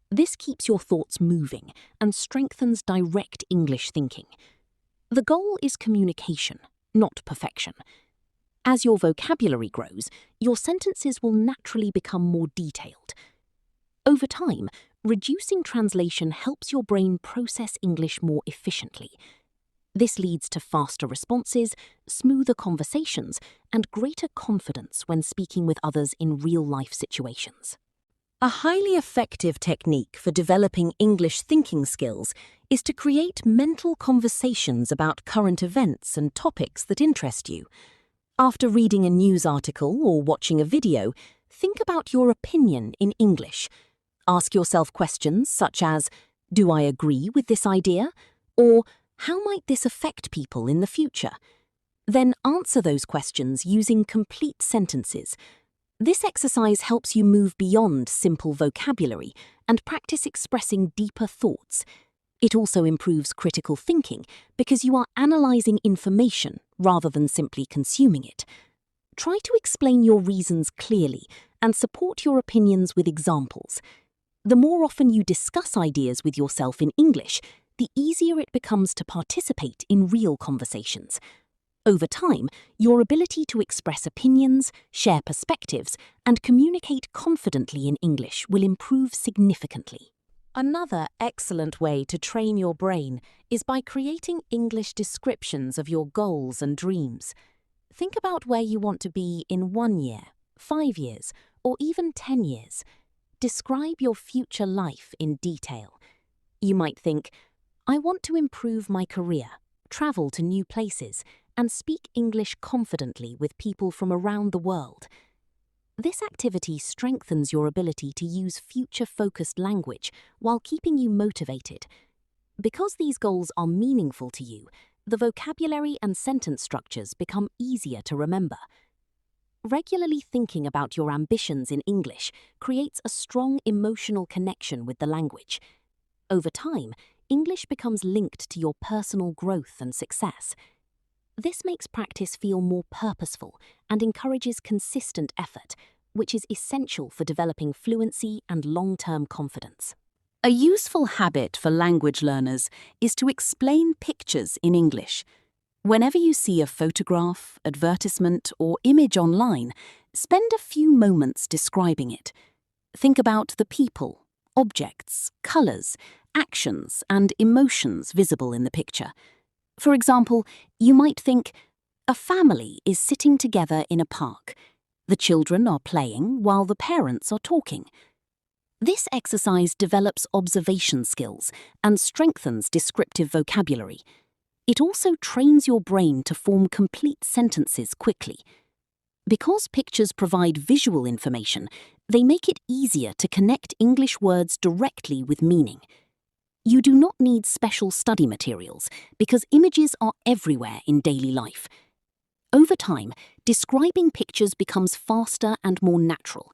This keeps your thoughts moving and strengthens direct English thinking. The goal is communication, not perfection. As your vocabulary grows, your sentences will naturally become more detailed. Over time, reducing translation helps your brain process English more efficiently. This leads to faster responses, smoother conversations, and greater confidence when speaking with others in real-life situations. A highly effective technique for developing English thinking skills is to create mental conversations about current events and topics that interest you. After reading a news article or watching a video, think about your opinion in English. Ask yourself questions such as, "Do I agree with this idea?" or "How might this affect people in the future?" Then answer those questions using complete sentences. This exercise helps you move beyond simple vocabulary and practice expressing deeper thoughts. It also improves critical thinking because you are analysing information rather than simply consuming it. Try to explain your reasons clearly and support your opinions with examples. The more often you discuss ideas with yourself in English, the easier it becomes to participate in real conversations. Over time, your ability to express opinions, share perspectives, and communicate confidently in English will improve significantly. Another excellent way to train your brain is by creating English descriptions of your goals and dreams. Think about where you want to be in 1 year, 5 years, or even 10 years. Describe your future life in detail. You might think, "I want to improve my career, travel to new places, and speak English confidently with people from around the world." This activity strengthens your ability to use future-focused language while keeping you motivated. Because these goals are meaningful to you, the vocabulary and sentence structures become easier to remember. Regularly thinking about your ambitions in English creates a strong emotional connection with the language. Over time, English becomes linked to your personal growth and success. This makes practice feel more purposeful and encourages consistent effort, which is essential for developing fluency and long-term confidence. A useful habit for language learners is to explain pictures in English. Whenever you see a photograph, advertisement, or image online, spend a few moments describing it. Think about the people, objects, colours, actions, and emotions visible in the picture. For example, you might think, A family is sitting together in a park. The children are playing while the parents are talking. This exercise develops observation skills and strengthens descriptive vocabulary. It also trains your brain to form complete sentences quickly. Because pictures provide visual information, they make it easier to connect English words directly with meaning. You do not need special study materials because images are everywhere in daily life. Over time, describing pictures becomes faster and more natural.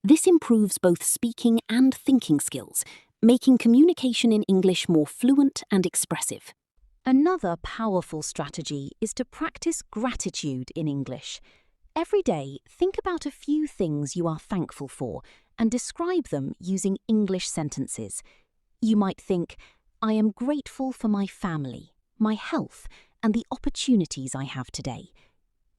This improves both speaking and thinking skills, making communication in English more fluent and expressive. Another powerful strategy is to practice gratitude in English. Every day, think about a few things you are thankful for and describe them using English sentences. You might think, I am grateful for my family, my health, and the opportunities I have today.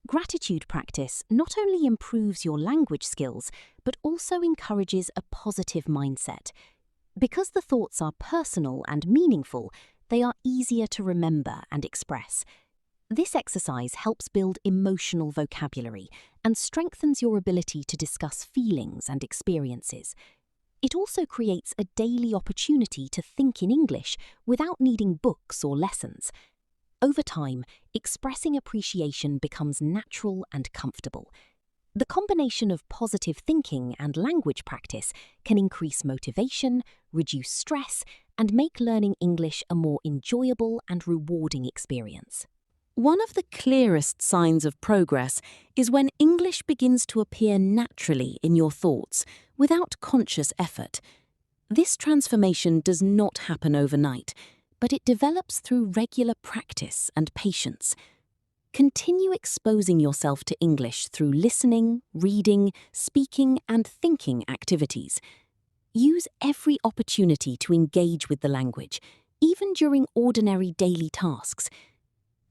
Gratitude practice not only improves your language skills, but also encourages a positive mindset. Because the thoughts are personal and meaningful, they are easier to remember and express. This exercise helps build emotional vocabulary and strengthens your ability to discuss feelings and experiences. It also creates a daily opportunity to think in English without needing books or lessons. Over time, expressing appreciation becomes natural and comfortable. The combination of positive thinking and language practice can increase motivation, reduce stress, and make learning English a more enjoyable and rewarding experience. One of the clearest signs of progress is when English begins to appear naturally in your thoughts, without conscious effort. This transformation does not happen overnight, but it develops through regular practice and patience. Continue exposing yourself to English through listening, reading, speaking, and thinking activities. Use every opportunity to engage with the language, even during ordinary daily tasks.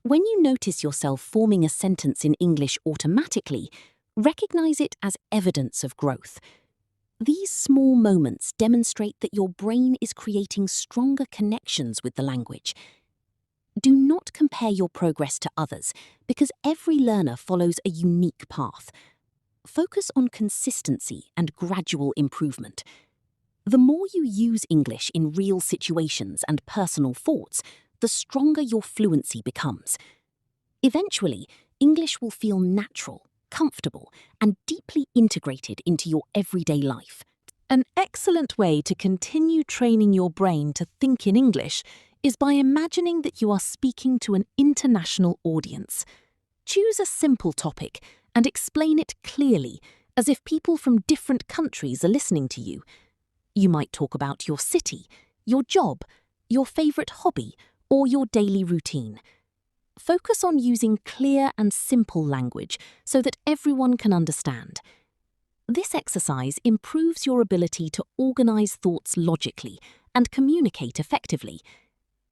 When you notice yourself forming a sentence in English automatically, recognize it as evidence of growth. These small moments demonstrate that your brain is creating stronger connections with the language. Do not compare your progress to others, because every learner follows a unique path. Focus on consistency and gradual improvement. The more you use English in real situations and personal thoughts, the stronger your fluency becomes. Eventually, English will feel natural, comfortable, and deeply integrated into your everyday life. An excellent way to continue training your brain to think in English is by imagining that you are speaking to an international audience. Choose a simple topic and explain it clearly, as if people from different countries are listening to you. You might talk about your city, your job, your favourite hobby, or your daily routine. Focus on using clear and simple language so that everyone can understand. This exercise improves your ability to organise thoughts logically and communicate effectively.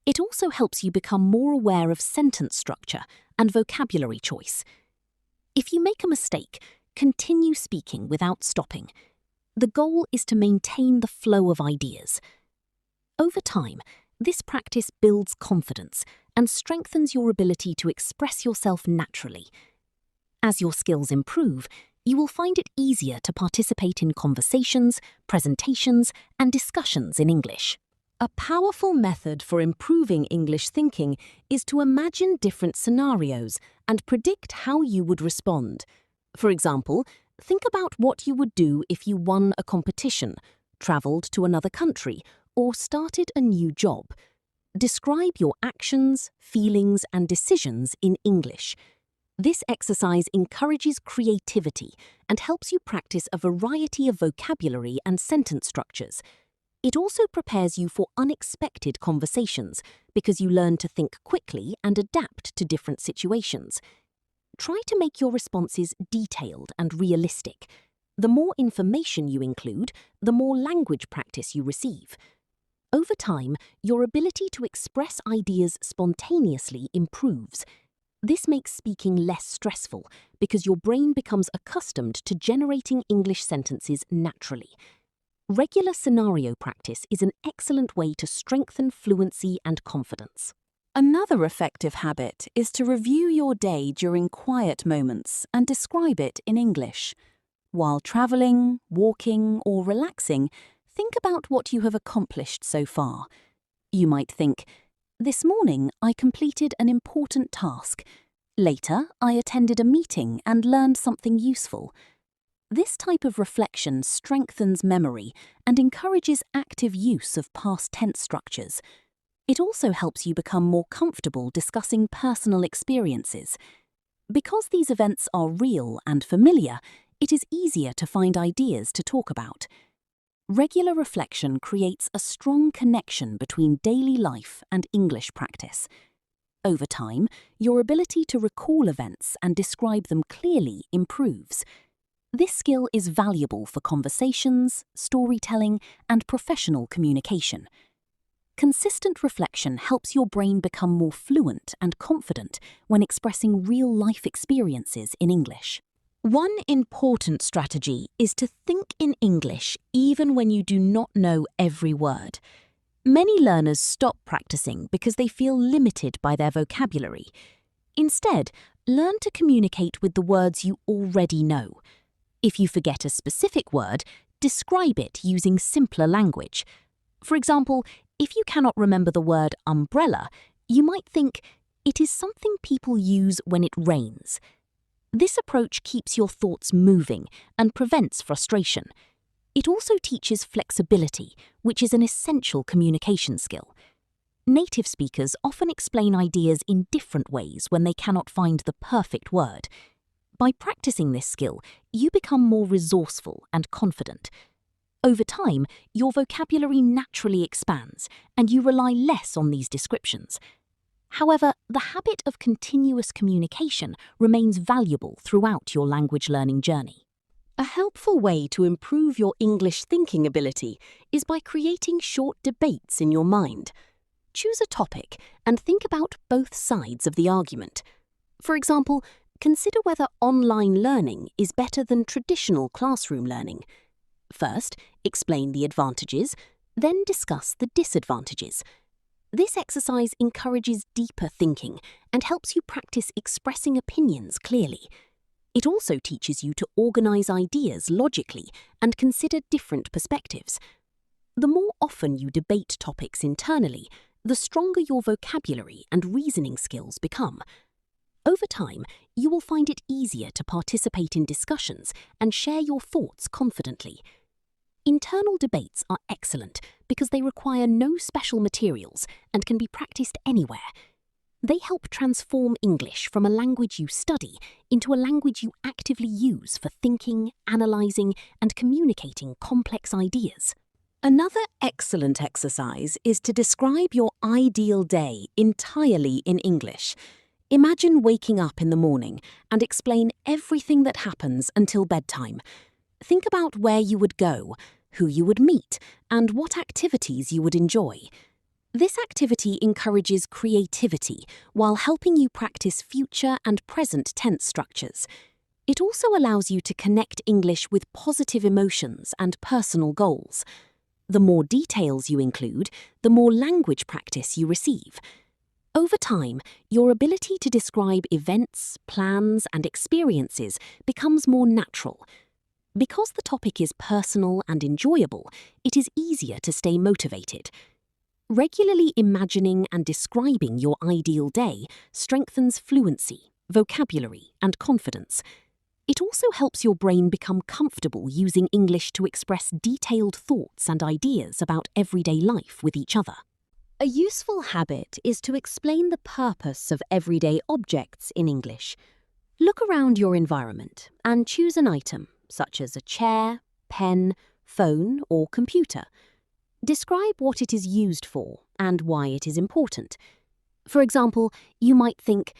It also helps you become more aware of sentence structure and vocabulary choice. If you make a mistake, continue speaking without stopping. The goal is to maintain the flow of ideas. Over time, this practice builds confidence and strengthens your ability to express yourself naturally. As your skills improve, you will find it easier to participate in conversations, presentations, and discussions in English. A powerful method for improving English thinking is to imagine different scenarios and predict how you would respond. For example, think about what you would do if you won a competition, travelled to another country, or started a new job. Describe your actions, feelings, and decisions in English. This exercise encourages creativity and helps you practice a variety of vocabulary and sentence structures. It also prepares you for unexpected conversations because you learn to think quickly and adapt to different situations. Try to make your responses detailed and realistic. The more information you include, the more language practice you receive. Over time, your ability to express ideas spontaneously improves. This makes speaking less stressful because your brain becomes accustomed to generating English sentences naturally. Regular scenario practice is an excellent way to strengthen fluency and confidence. Another effective habit is to review your day during quiet moments and describe it in English. While traveling, walking, or relaxing, think about what you have accomplished so far. You might think, "This morning I completed an important task. Later, I attended a meeting and learned something useful." This type of reflection strengthens memory and encourages active use of past tense structures. It also helps you become more comfortable discussing personal experiences. Because these events are real and familiar, it is easier to find ideas to talk about. Regular reflection creates a strong connection between daily life and English practice. Over time, your ability to recall events and describe them clearly improves. This skill is valuable for conversations, storytelling, and professional communication. Consistent reflection helps your brain become more fluent and confident when expressing real-life experiences in English. One important strategy is to think in English even when you do not know every word. Many learners stop practicing because they feel limited by their vocabulary. Instead, learn to communicate with the words you already know. If you forget a specific word, describe it using simpler language. For example, if you cannot remember the word umbrella, you might think, "It is something people use when it rains." This approach keeps your thoughts moving and prevents frustration. It also teaches flexibility, which is an essential communication skill. Native speakers often explain ideas in different ways when they cannot find the perfect word. By practicing this skill, you become more resourceful and confident. Over time, your vocabulary naturally expands, and you rely less on these descriptions. However, the habit of continuous communication remains valuable throughout your language learning journey. A helpful way to improve your English thinking ability is by creating short debates in your mind. Choose a topic and think about both sides of the argument. For example, consider whether online learning is better than traditional classroom learning. First, explain the advantages, then discuss the disadvantages. This exercise encourages deeper thinking and helps you practice expressing opinions clearly. It also teaches you to organize ideas logically and consider different perspectives. The more often you debate topics internally, the stronger your vocabulary and reasoning skills become. Over time, you will find it easier to participate in discussions and share your thoughts confidently. Internal debates are excellent because they require no special materials and can be practiced anywhere. They help transform English from a language you study into a language you actively use for thinking, analyzing, and communicating complex ideas. Another excellent exercise is to describe your ideal day entirely in English. Imagine waking up in the morning and explain everything that happens until bedtime. Think about where you would go, who you would meet, and what activities you would enjoy. This activity encourages creativity while helping you practice future and present tense structures. It also allows you to connect English with positive emotions and personal goals. The more details you include, the more language practice you receive. Over time, your ability to describe events, plans, and experiences becomes more natural. Because the topic is personal and enjoyable, it is easier to stay motivated. Regularly imagining and describing your ideal day strengthens fluency, vocabulary, and confidence. It also helps your brain become comfortable using English to express detailed thoughts and ideas about everyday life with each other. A useful habit is to explain the purpose of everyday objects in English. Look around your environment and choose an item, such as a chair, pen, phone, or computer. Describe what it is used for and why it is important. For example, you might think,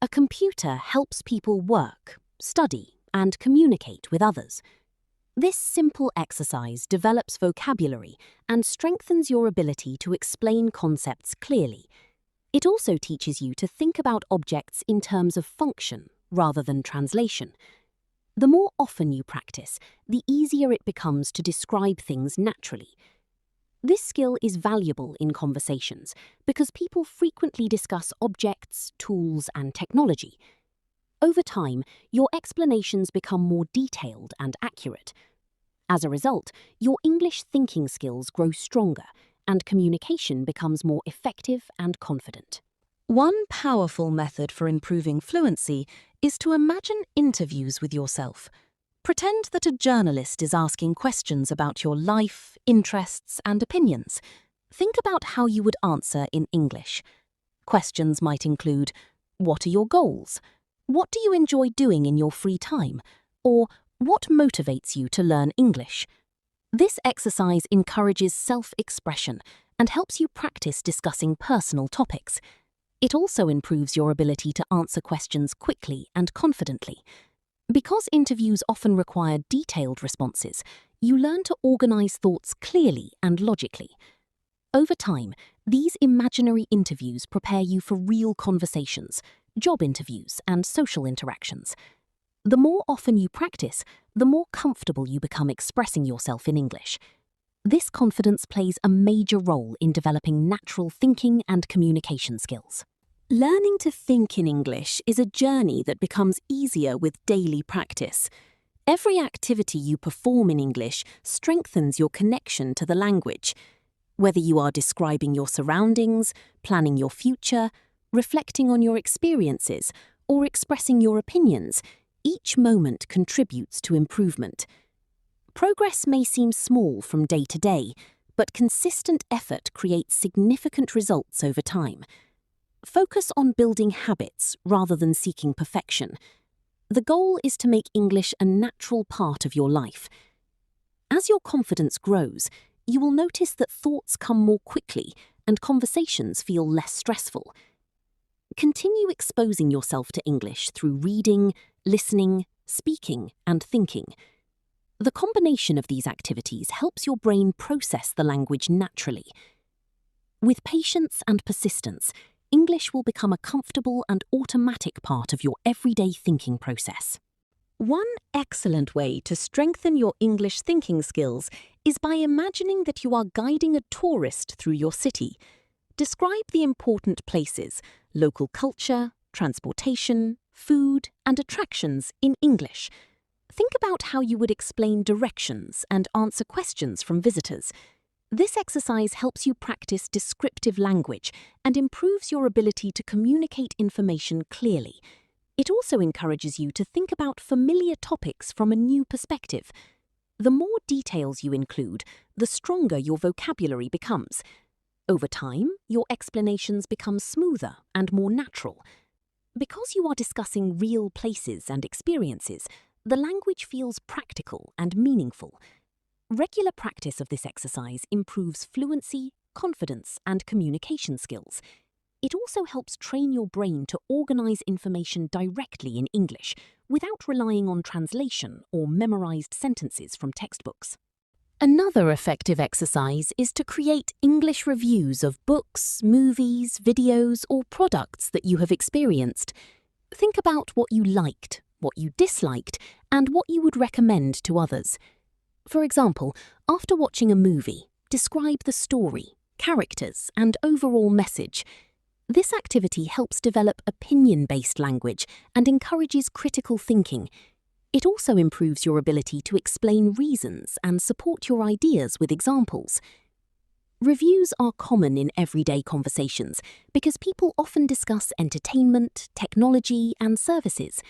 "A computer helps people work, study, and communicate with others." This simple exercise develops vocabulary and strengthens your ability to explain concepts clearly. It also teaches you to think about objects in terms of function rather than translation. The more often you practice, the easier it becomes to describe things naturally. This skill is valuable in conversations because people frequently discuss objects, tools, and technology. Over time, your explanations become more detailed and accurate. As a result, your English thinking skills grow stronger and communication becomes more effective and confident. One powerful method for improving fluency is to imagine interviews with yourself. Pretend that a journalist is asking questions about your life, interests, and opinions. Think about how you would answer in English. Questions might include, what are your goals? What do you enjoy doing in your free time? Or what motivates you to learn English? This exercise encourages self-expression and helps you practice discussing personal topics. It also improves your ability to answer questions quickly and confidently. Because interviews often require detailed responses, you learn to organize thoughts clearly and logically. Over time, these imaginary interviews prepare you for real conversations, job interviews, and social interactions. The more often you practice, the more comfortable you become expressing yourself in English. This confidence plays a major role in developing natural thinking and communication skills. Learning to think in English is a journey that becomes easier with daily practice. Every activity you perform in English strengthens your connection to the language. Whether you are describing your surroundings, planning your future, reflecting on your experiences, or expressing your opinions, each moment contributes to improvement. Progress may seem small from day to day, but consistent effort creates significant results over time. Focus on building habits rather than seeking perfection. The goal is to make English a natural part of your life. As your confidence grows, you will notice that thoughts come more quickly and conversations feel less stressful. Continue exposing yourself to English through reading, listening, speaking, and thinking. The combination of these activities helps your brain process the language naturally. With patience and persistence, English will become a comfortable and automatic part of your everyday thinking process. One excellent way to strengthen your English thinking skills is by imagining that you are guiding a tourist through your city. Describe the important places, local culture, transportation, food, and attractions in English. Think about how you would explain directions and answer questions from visitors. This exercise helps you practice descriptive language and improves your ability to communicate information clearly. It also encourages you to think about familiar topics from a new perspective. The more details you include, the stronger your vocabulary becomes. Over time, your explanations become smoother and more natural. Because you are discussing real places and experiences, the language feels practical and meaningful. Regular practice of this exercise improves fluency, confidence, and communication skills. It also helps train your brain to organize information directly in English without relying on translation or memorized sentences from textbooks. Another effective exercise is to create English reviews of books, movies, videos, or products that you have experienced. Think about what you liked, what you disliked, and what you would recommend to others. For example, after watching a movie, describe the story, characters, and overall message. This activity helps develop opinion-based language and encourages critical thinking. It also improves your ability to explain reasons and support your ideas with examples. Reviews are common in everyday conversations because people often discuss entertainment, technology, and services.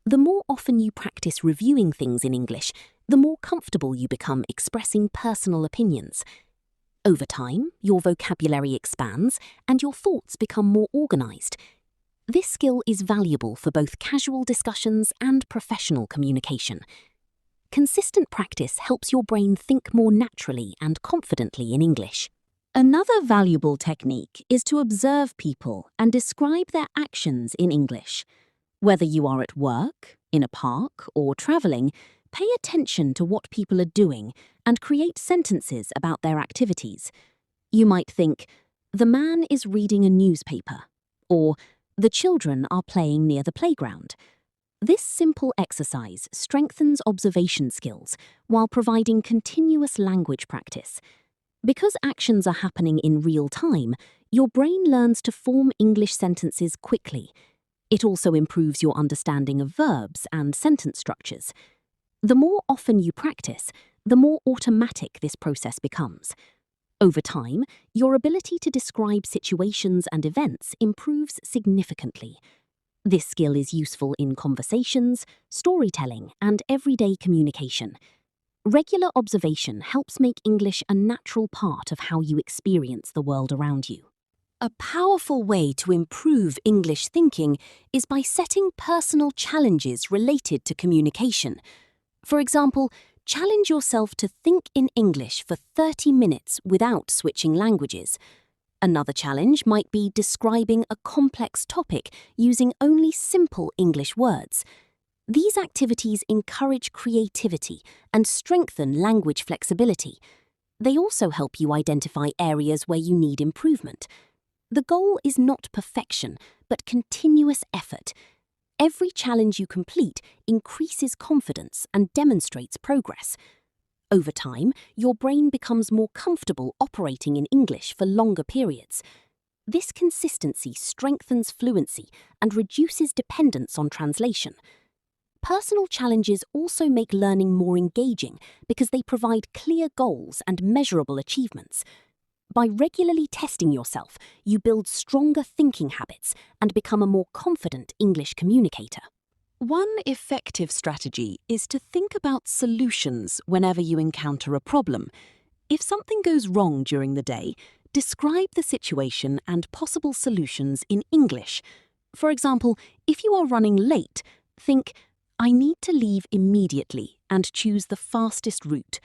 The more often you practice reviewing things in English, the more comfortable you become expressing personal opinions. Over time, your vocabulary expands and your thoughts become more organized. This skill is valuable for both casual discussions and professional communication. Consistent practice helps your brain think more naturally and confidently in English. Another valuable technique is to observe people and describe their actions in English. Whether you are at work, in a park, or traveling, pay attention to what people are doing and create sentences about their activities. You might think, the man is reading a newspaper, or the children are playing near the playground. This simple exercise strengthens observation skills while providing continuous language practice. Because actions are happening in real time, your brain learns to form English sentences quickly. It also improves your understanding of verbs and sentence structures. The more often you practice, the more automatic this process becomes. Over time, your ability to describe situations and events improves significantly. This skill is useful in conversations, storytelling, and everyday communication. Regular observation helps make English a natural part of how you experience the world around you. A powerful way to improve English thinking is by setting personal challenges related to communication. For example, challenge yourself to think in English for 30 minutes without switching languages. Another challenge might be describing a complex topic using only simple English words. These activities encourage creativity and strengthen language flexibility. They also help you identify areas where you need improvement. The goal is not perfection, but continuous effort. Every challenge you complete increases confidence and demonstrates progress. Over time, your brain becomes more comfortable operating in English for longer periods. This consistency strengthens fluency and reduces dependence on translation. Personal challenges also make learning more engaging because they provide clear goals and measurable achievements. By regularly testing yourself, you build stronger thinking habits and become a more confident English communicator. One effective strategy is to think about solutions whenever you encounter a problem. If something goes wrong during the day, describe the situation and possible solutions in English. For example, if you are running late, think, "I need to leave immediately," and choose the fastest route.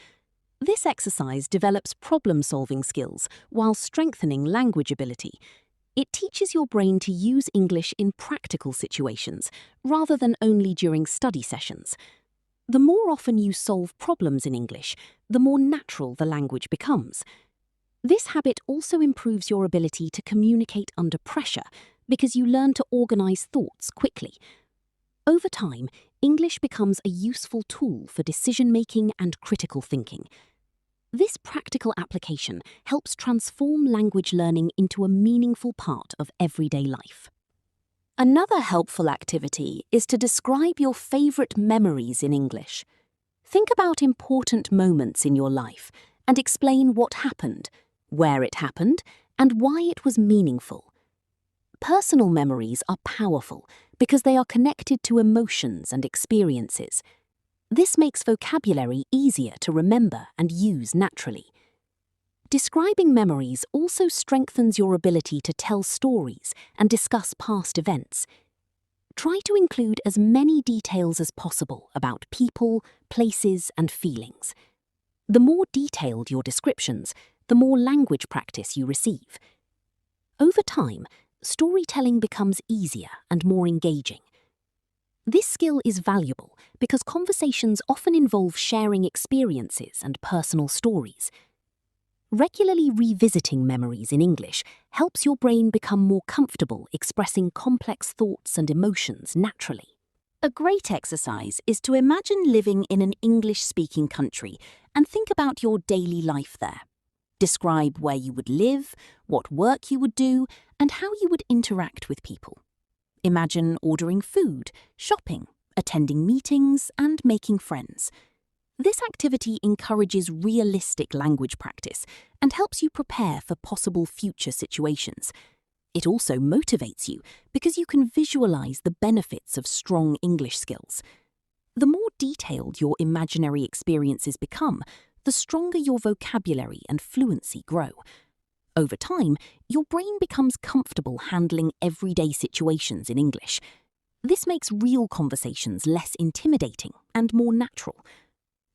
This exercise develops problem-solving skills while strengthening language ability. It teaches your brain to use English in practical situations, rather than only during study sessions. The more often you solve problems in English, the more natural the language becomes. This habit also improves your ability to communicate under pressure because you learn to organize thoughts quickly. Over time, English becomes a useful tool for decision-making and critical thinking. This practical application helps transform language learning into a meaningful part of everyday life. Another helpful activity is to describe your favorite memories in English. Think about important moments in your life and explain what happened, where it happened, and why it was meaningful. Personal memories are powerful because they are connected to emotions and experiences. This makes vocabulary easier to remember and use naturally. Describing memories also strengthens your ability to tell stories and discuss past events. Try to include as many details as possible about people, places, and feelings. The more detailed your descriptions, the more language practice you receive. Over time, storytelling becomes easier and more engaging. This skill is valuable because conversations often involve sharing experiences and personal stories. Regularly revisiting memories in English helps your brain become more comfortable expressing complex thoughts and emotions naturally. A great exercise is to imagine living in an English-speaking country and think about your daily life there. Describe where you would live, what work you would do, and how you would interact with people. Imagine ordering food, shopping, attending meetings, and making friends. This activity encourages realistic language practice and helps you prepare for possible future situations. It also motivates you because you can visualize the benefits of strong English skills. The more detailed your imaginary experiences become, the stronger your vocabulary and fluency grow. Over time, your brain becomes comfortable handling everyday situations in English. This makes real conversations less intimidating and more natural.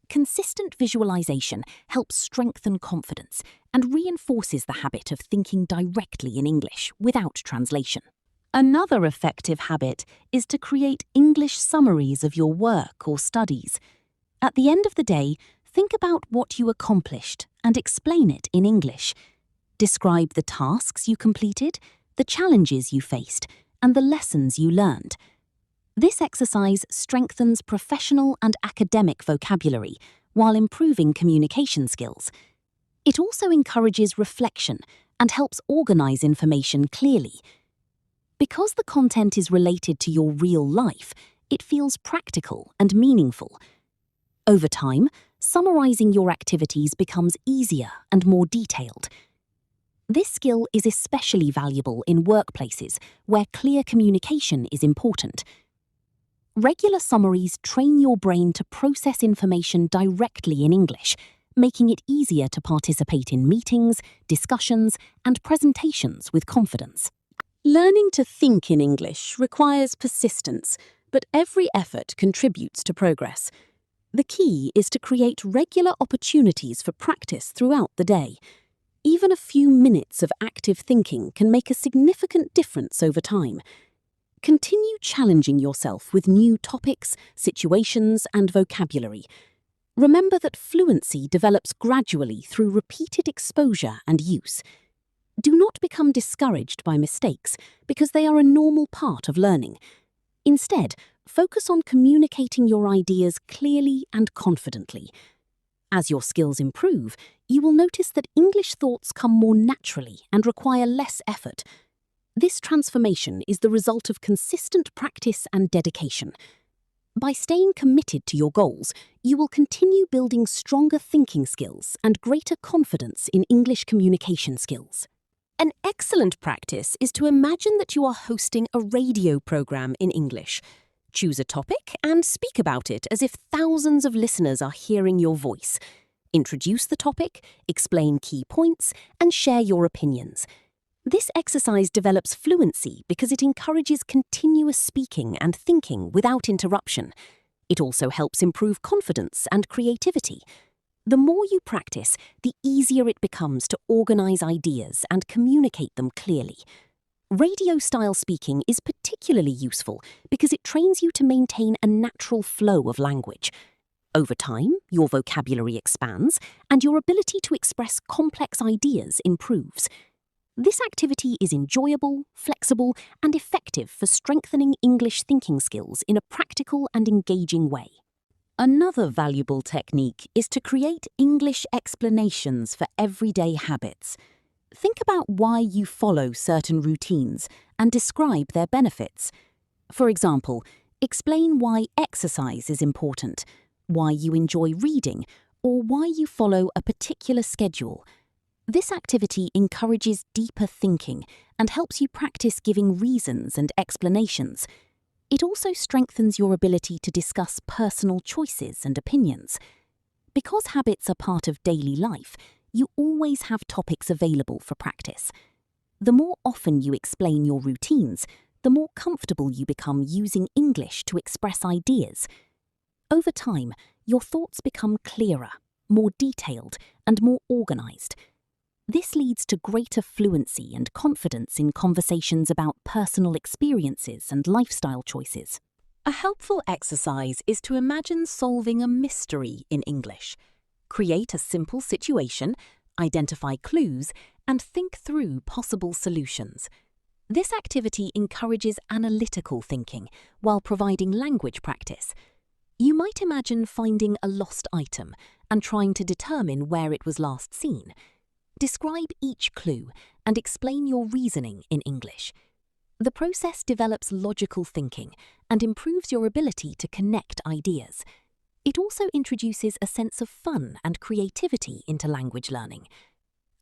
Consistent visualization helps strengthen confidence and reinforces the habit of thinking directly in English without translation. Another effective habit is to create English summaries of your work or studies. At the end of the day, think about what you accomplished and explain it in English. Describe the tasks you completed, the challenges you faced, and the lessons you learned. This exercise strengthens professional and academic vocabulary while improving communication skills. It also encourages reflection and helps organize information clearly. Because the content is related to your real life, it feels practical and meaningful. Over time, summarizing your activities becomes easier and more detailed. This skill is especially valuable in workplaces where clear communication is important. Regular summaries train your brain to process information directly in English, making it easier to participate in meetings, discussions, and presentations with confidence. Learning to think in English requires persistence, but every effort contributes to progress. The key is to create regular opportunities for practice throughout the day. Even a few minutes of active thinking can make a significant difference over time. Continue challenging yourself with new topics, situations, and vocabulary. Remember that fluency develops gradually through repeated exposure and use. Do not become discouraged by mistakes because they are a normal part of learning. Instead, focus on communicating your ideas clearly and confidently. As your skills improve, you will notice that English thoughts come more naturally and require less effort. This transformation is the result of consistent practice and dedication. By staying committed to your goals, you will continue building stronger thinking skills and greater confidence in English communication skills. An excellent practice is to imagine that you are hosting a radio program in English. Choose a topic and speak about it as if thousands of listeners are hearing your voice. Introduce the topic, explain key points, and share your opinions. This exercise develops fluency because it encourages continuous speaking and thinking without interruption. It also helps improve confidence and creativity. The more you practice, the easier it becomes to organize ideas and communicate them clearly. Radio-style speaking is particularly useful because it trains you to maintain a natural flow of language. Over time, your vocabulary expands and your ability to express complex ideas improves. This activity is enjoyable, flexible, and effective for strengthening English thinking skills in a practical and engaging way. Another valuable technique is to create English explanations for everyday habits. Think about why you follow certain routines and describe their benefits. For example, explain why exercise is important, why you enjoy reading, or why you follow a particular schedule. This activity encourages deeper thinking and helps you practice giving reasons and explanations. It also strengthens your ability to discuss personal choices and opinions. Because habits are part of daily life, you always have topics available for practice. The more often you explain your routines, the more comfortable you become using English to express ideas. Over time, your thoughts become clearer, more detailed, and more organized. This leads to greater fluency and confidence in conversations about personal experiences and lifestyle choices. A helpful exercise is to imagine solving a mystery in English. Create a simple situation, identify clues, and think through possible solutions. This activity encourages analytical thinking while providing language practice. You might imagine finding a lost item and trying to determine where it was last seen. Describe each clue and explain your reasoning in English. The process develops logical thinking and improves your ability to connect ideas. It also introduces a sense of fun and creativity into language learning.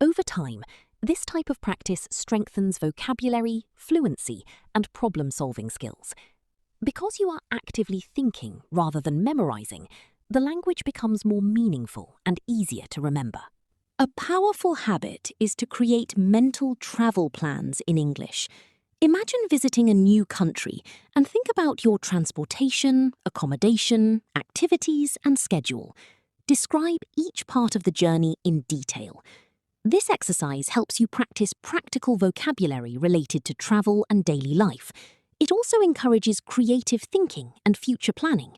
Over time, this type of practice strengthens vocabulary, fluency, and problem-solving skills. Because you are actively thinking rather than memorizing, the language becomes more meaningful and easier to remember. A powerful habit is to create mental travel plans in English. Imagine visiting a new country and think about your transportation, accommodation, activities, and schedule. Describe each part of the journey in detail. This exercise helps you practice practical vocabulary related to travel and daily life. It also encourages creative thinking and future planning.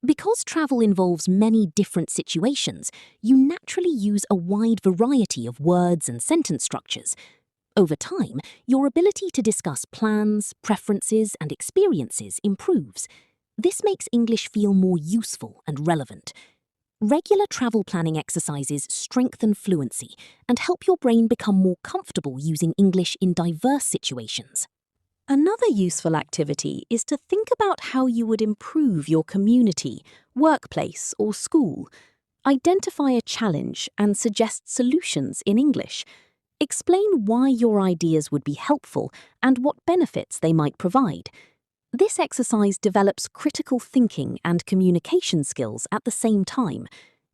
Because travel involves many different situations, you naturally use a wide variety of words and sentence structures. Over time, your ability to discuss plans, preferences, and experiences improves. This makes English feel more useful and relevant. Regular travel planning exercises strengthen fluency and help your brain become more comfortable using English in diverse situations. Another useful activity is to think about how you would improve your community, workplace, or school. Identify a challenge and suggest solutions in English. Explain why your ideas would be helpful and what benefits they might provide. This exercise develops critical thinking and communication skills at the same time.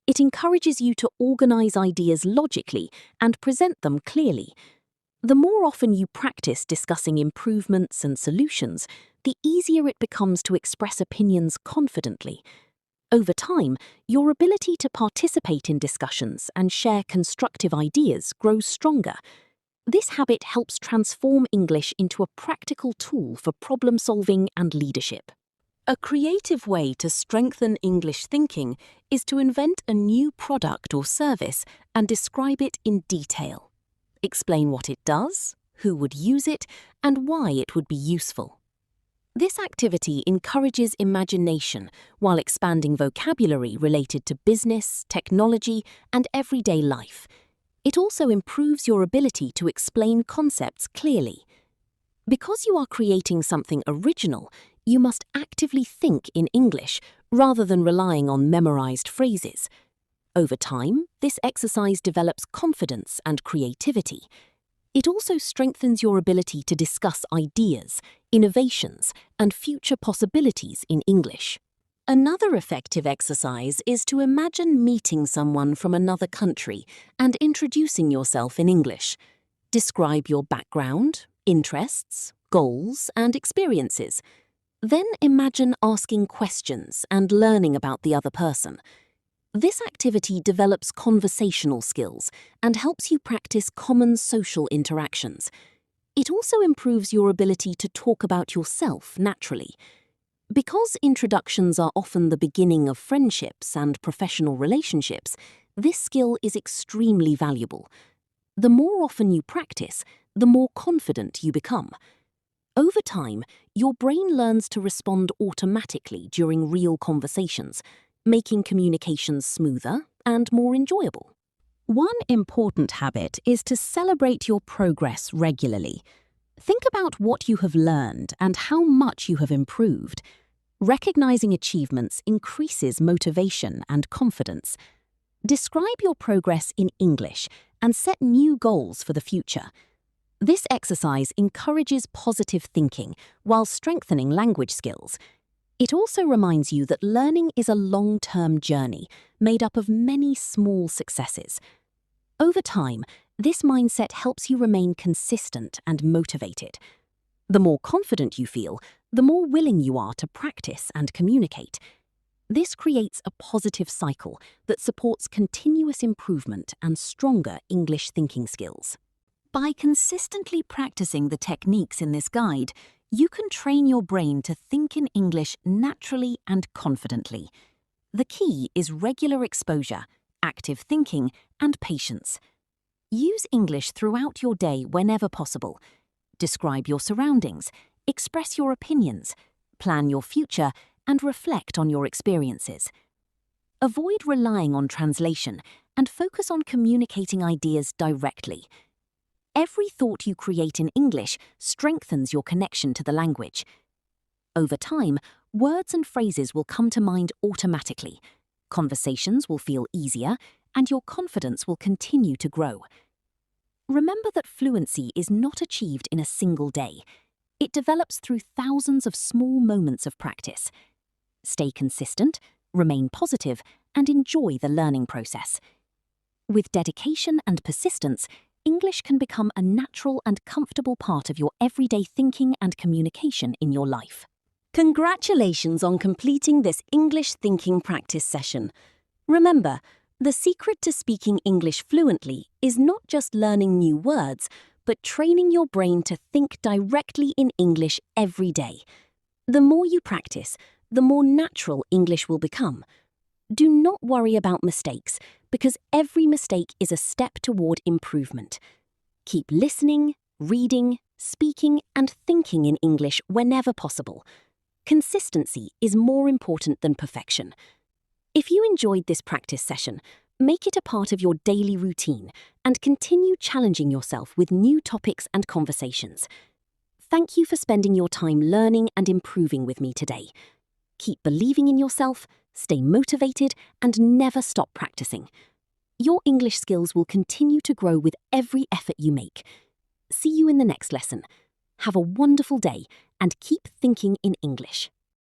It encourages you to organize ideas logically and present them clearly. The more often you practice discussing improvements and solutions, the easier it becomes to express opinions confidently. Over time, your ability to participate in discussions and share constructive ideas grows stronger. This habit helps transform English into a practical tool for problem-solving and leadership. A creative way to strengthen English thinking is to invent a new product or service and describe it in detail. Explain what it does, who would use it, and why it would be useful. This activity encourages imagination while expanding vocabulary related to business, technology, and everyday life. It also improves your ability to explain concepts clearly. Because you are creating something original, you must actively think in English rather than relying on memorized phrases. Over time, this exercise develops confidence and creativity. It also strengthens your ability to discuss ideas, innovations, and future possibilities in English. Another effective exercise is to imagine meeting someone from another country and introducing yourself in English. Describe your background, interests, goals, and experiences. Then imagine asking questions and learning about the other person. This activity develops conversational skills and helps you practice common social interactions. It also improves your ability to talk about yourself naturally. Because introductions are often the beginning of friendships and professional relationships, this skill is extremely valuable. The more often you practice, the more confident you become. Over time, your brain learns to respond automatically during real conversations, making communications smoother and more enjoyable. One important habit is to celebrate your progress regularly. Think about what you have learned and how much you have improved. Recognizing achievements increases motivation and confidence. Describe your progress in English and set new goals for the future. This exercise encourages positive thinking while strengthening language skills. It also reminds you that learning is a long-term journey made up of many small successes. Over time, this mindset helps you remain consistent and motivated. The more confident you feel, the more willing you are to practice and communicate. This creates a positive cycle that supports continuous improvement and stronger English thinking skills. By consistently practicing the techniques in this guide, you can train your brain to think in English naturally and confidently. The key is regular exposure, active thinking, and patience. Use English throughout your day whenever possible. Describe your surroundings, express your opinions, plan your future, and reflect on your experiences. Avoid relying on translation and focus on communicating ideas directly. Every thought you create in English strengthens your connection to the language. Over time, words and phrases will come to mind automatically. Conversations will feel easier, and your confidence will continue to grow. Remember that fluency is not achieved in a single day. It develops through thousands of small moments of practice. Stay consistent, remain positive, and enjoy the learning process. With dedication and persistence, English can become a natural and comfortable part of your everyday thinking and communication in your life. Congratulations on completing this English thinking practice session. Remember, the secret to speaking English fluently is not just learning new words, but training your brain to think directly in English every day. The more you practice, the more natural English will become. Do not worry about mistakes, because every mistake is a step toward improvement. Keep listening, reading, speaking, and thinking in English whenever possible. Consistency is more important than perfection. If you enjoyed this practice session, make it a part of your daily routine and continue challenging yourself with new topics and conversations. Thank you for spending your time learning and improving with me today. Keep believing in yourself, stay motivated, and never stop practicing. Your English skills will continue to grow with every effort you make. See you in the next lesson. Have a wonderful day and keep thinking in English.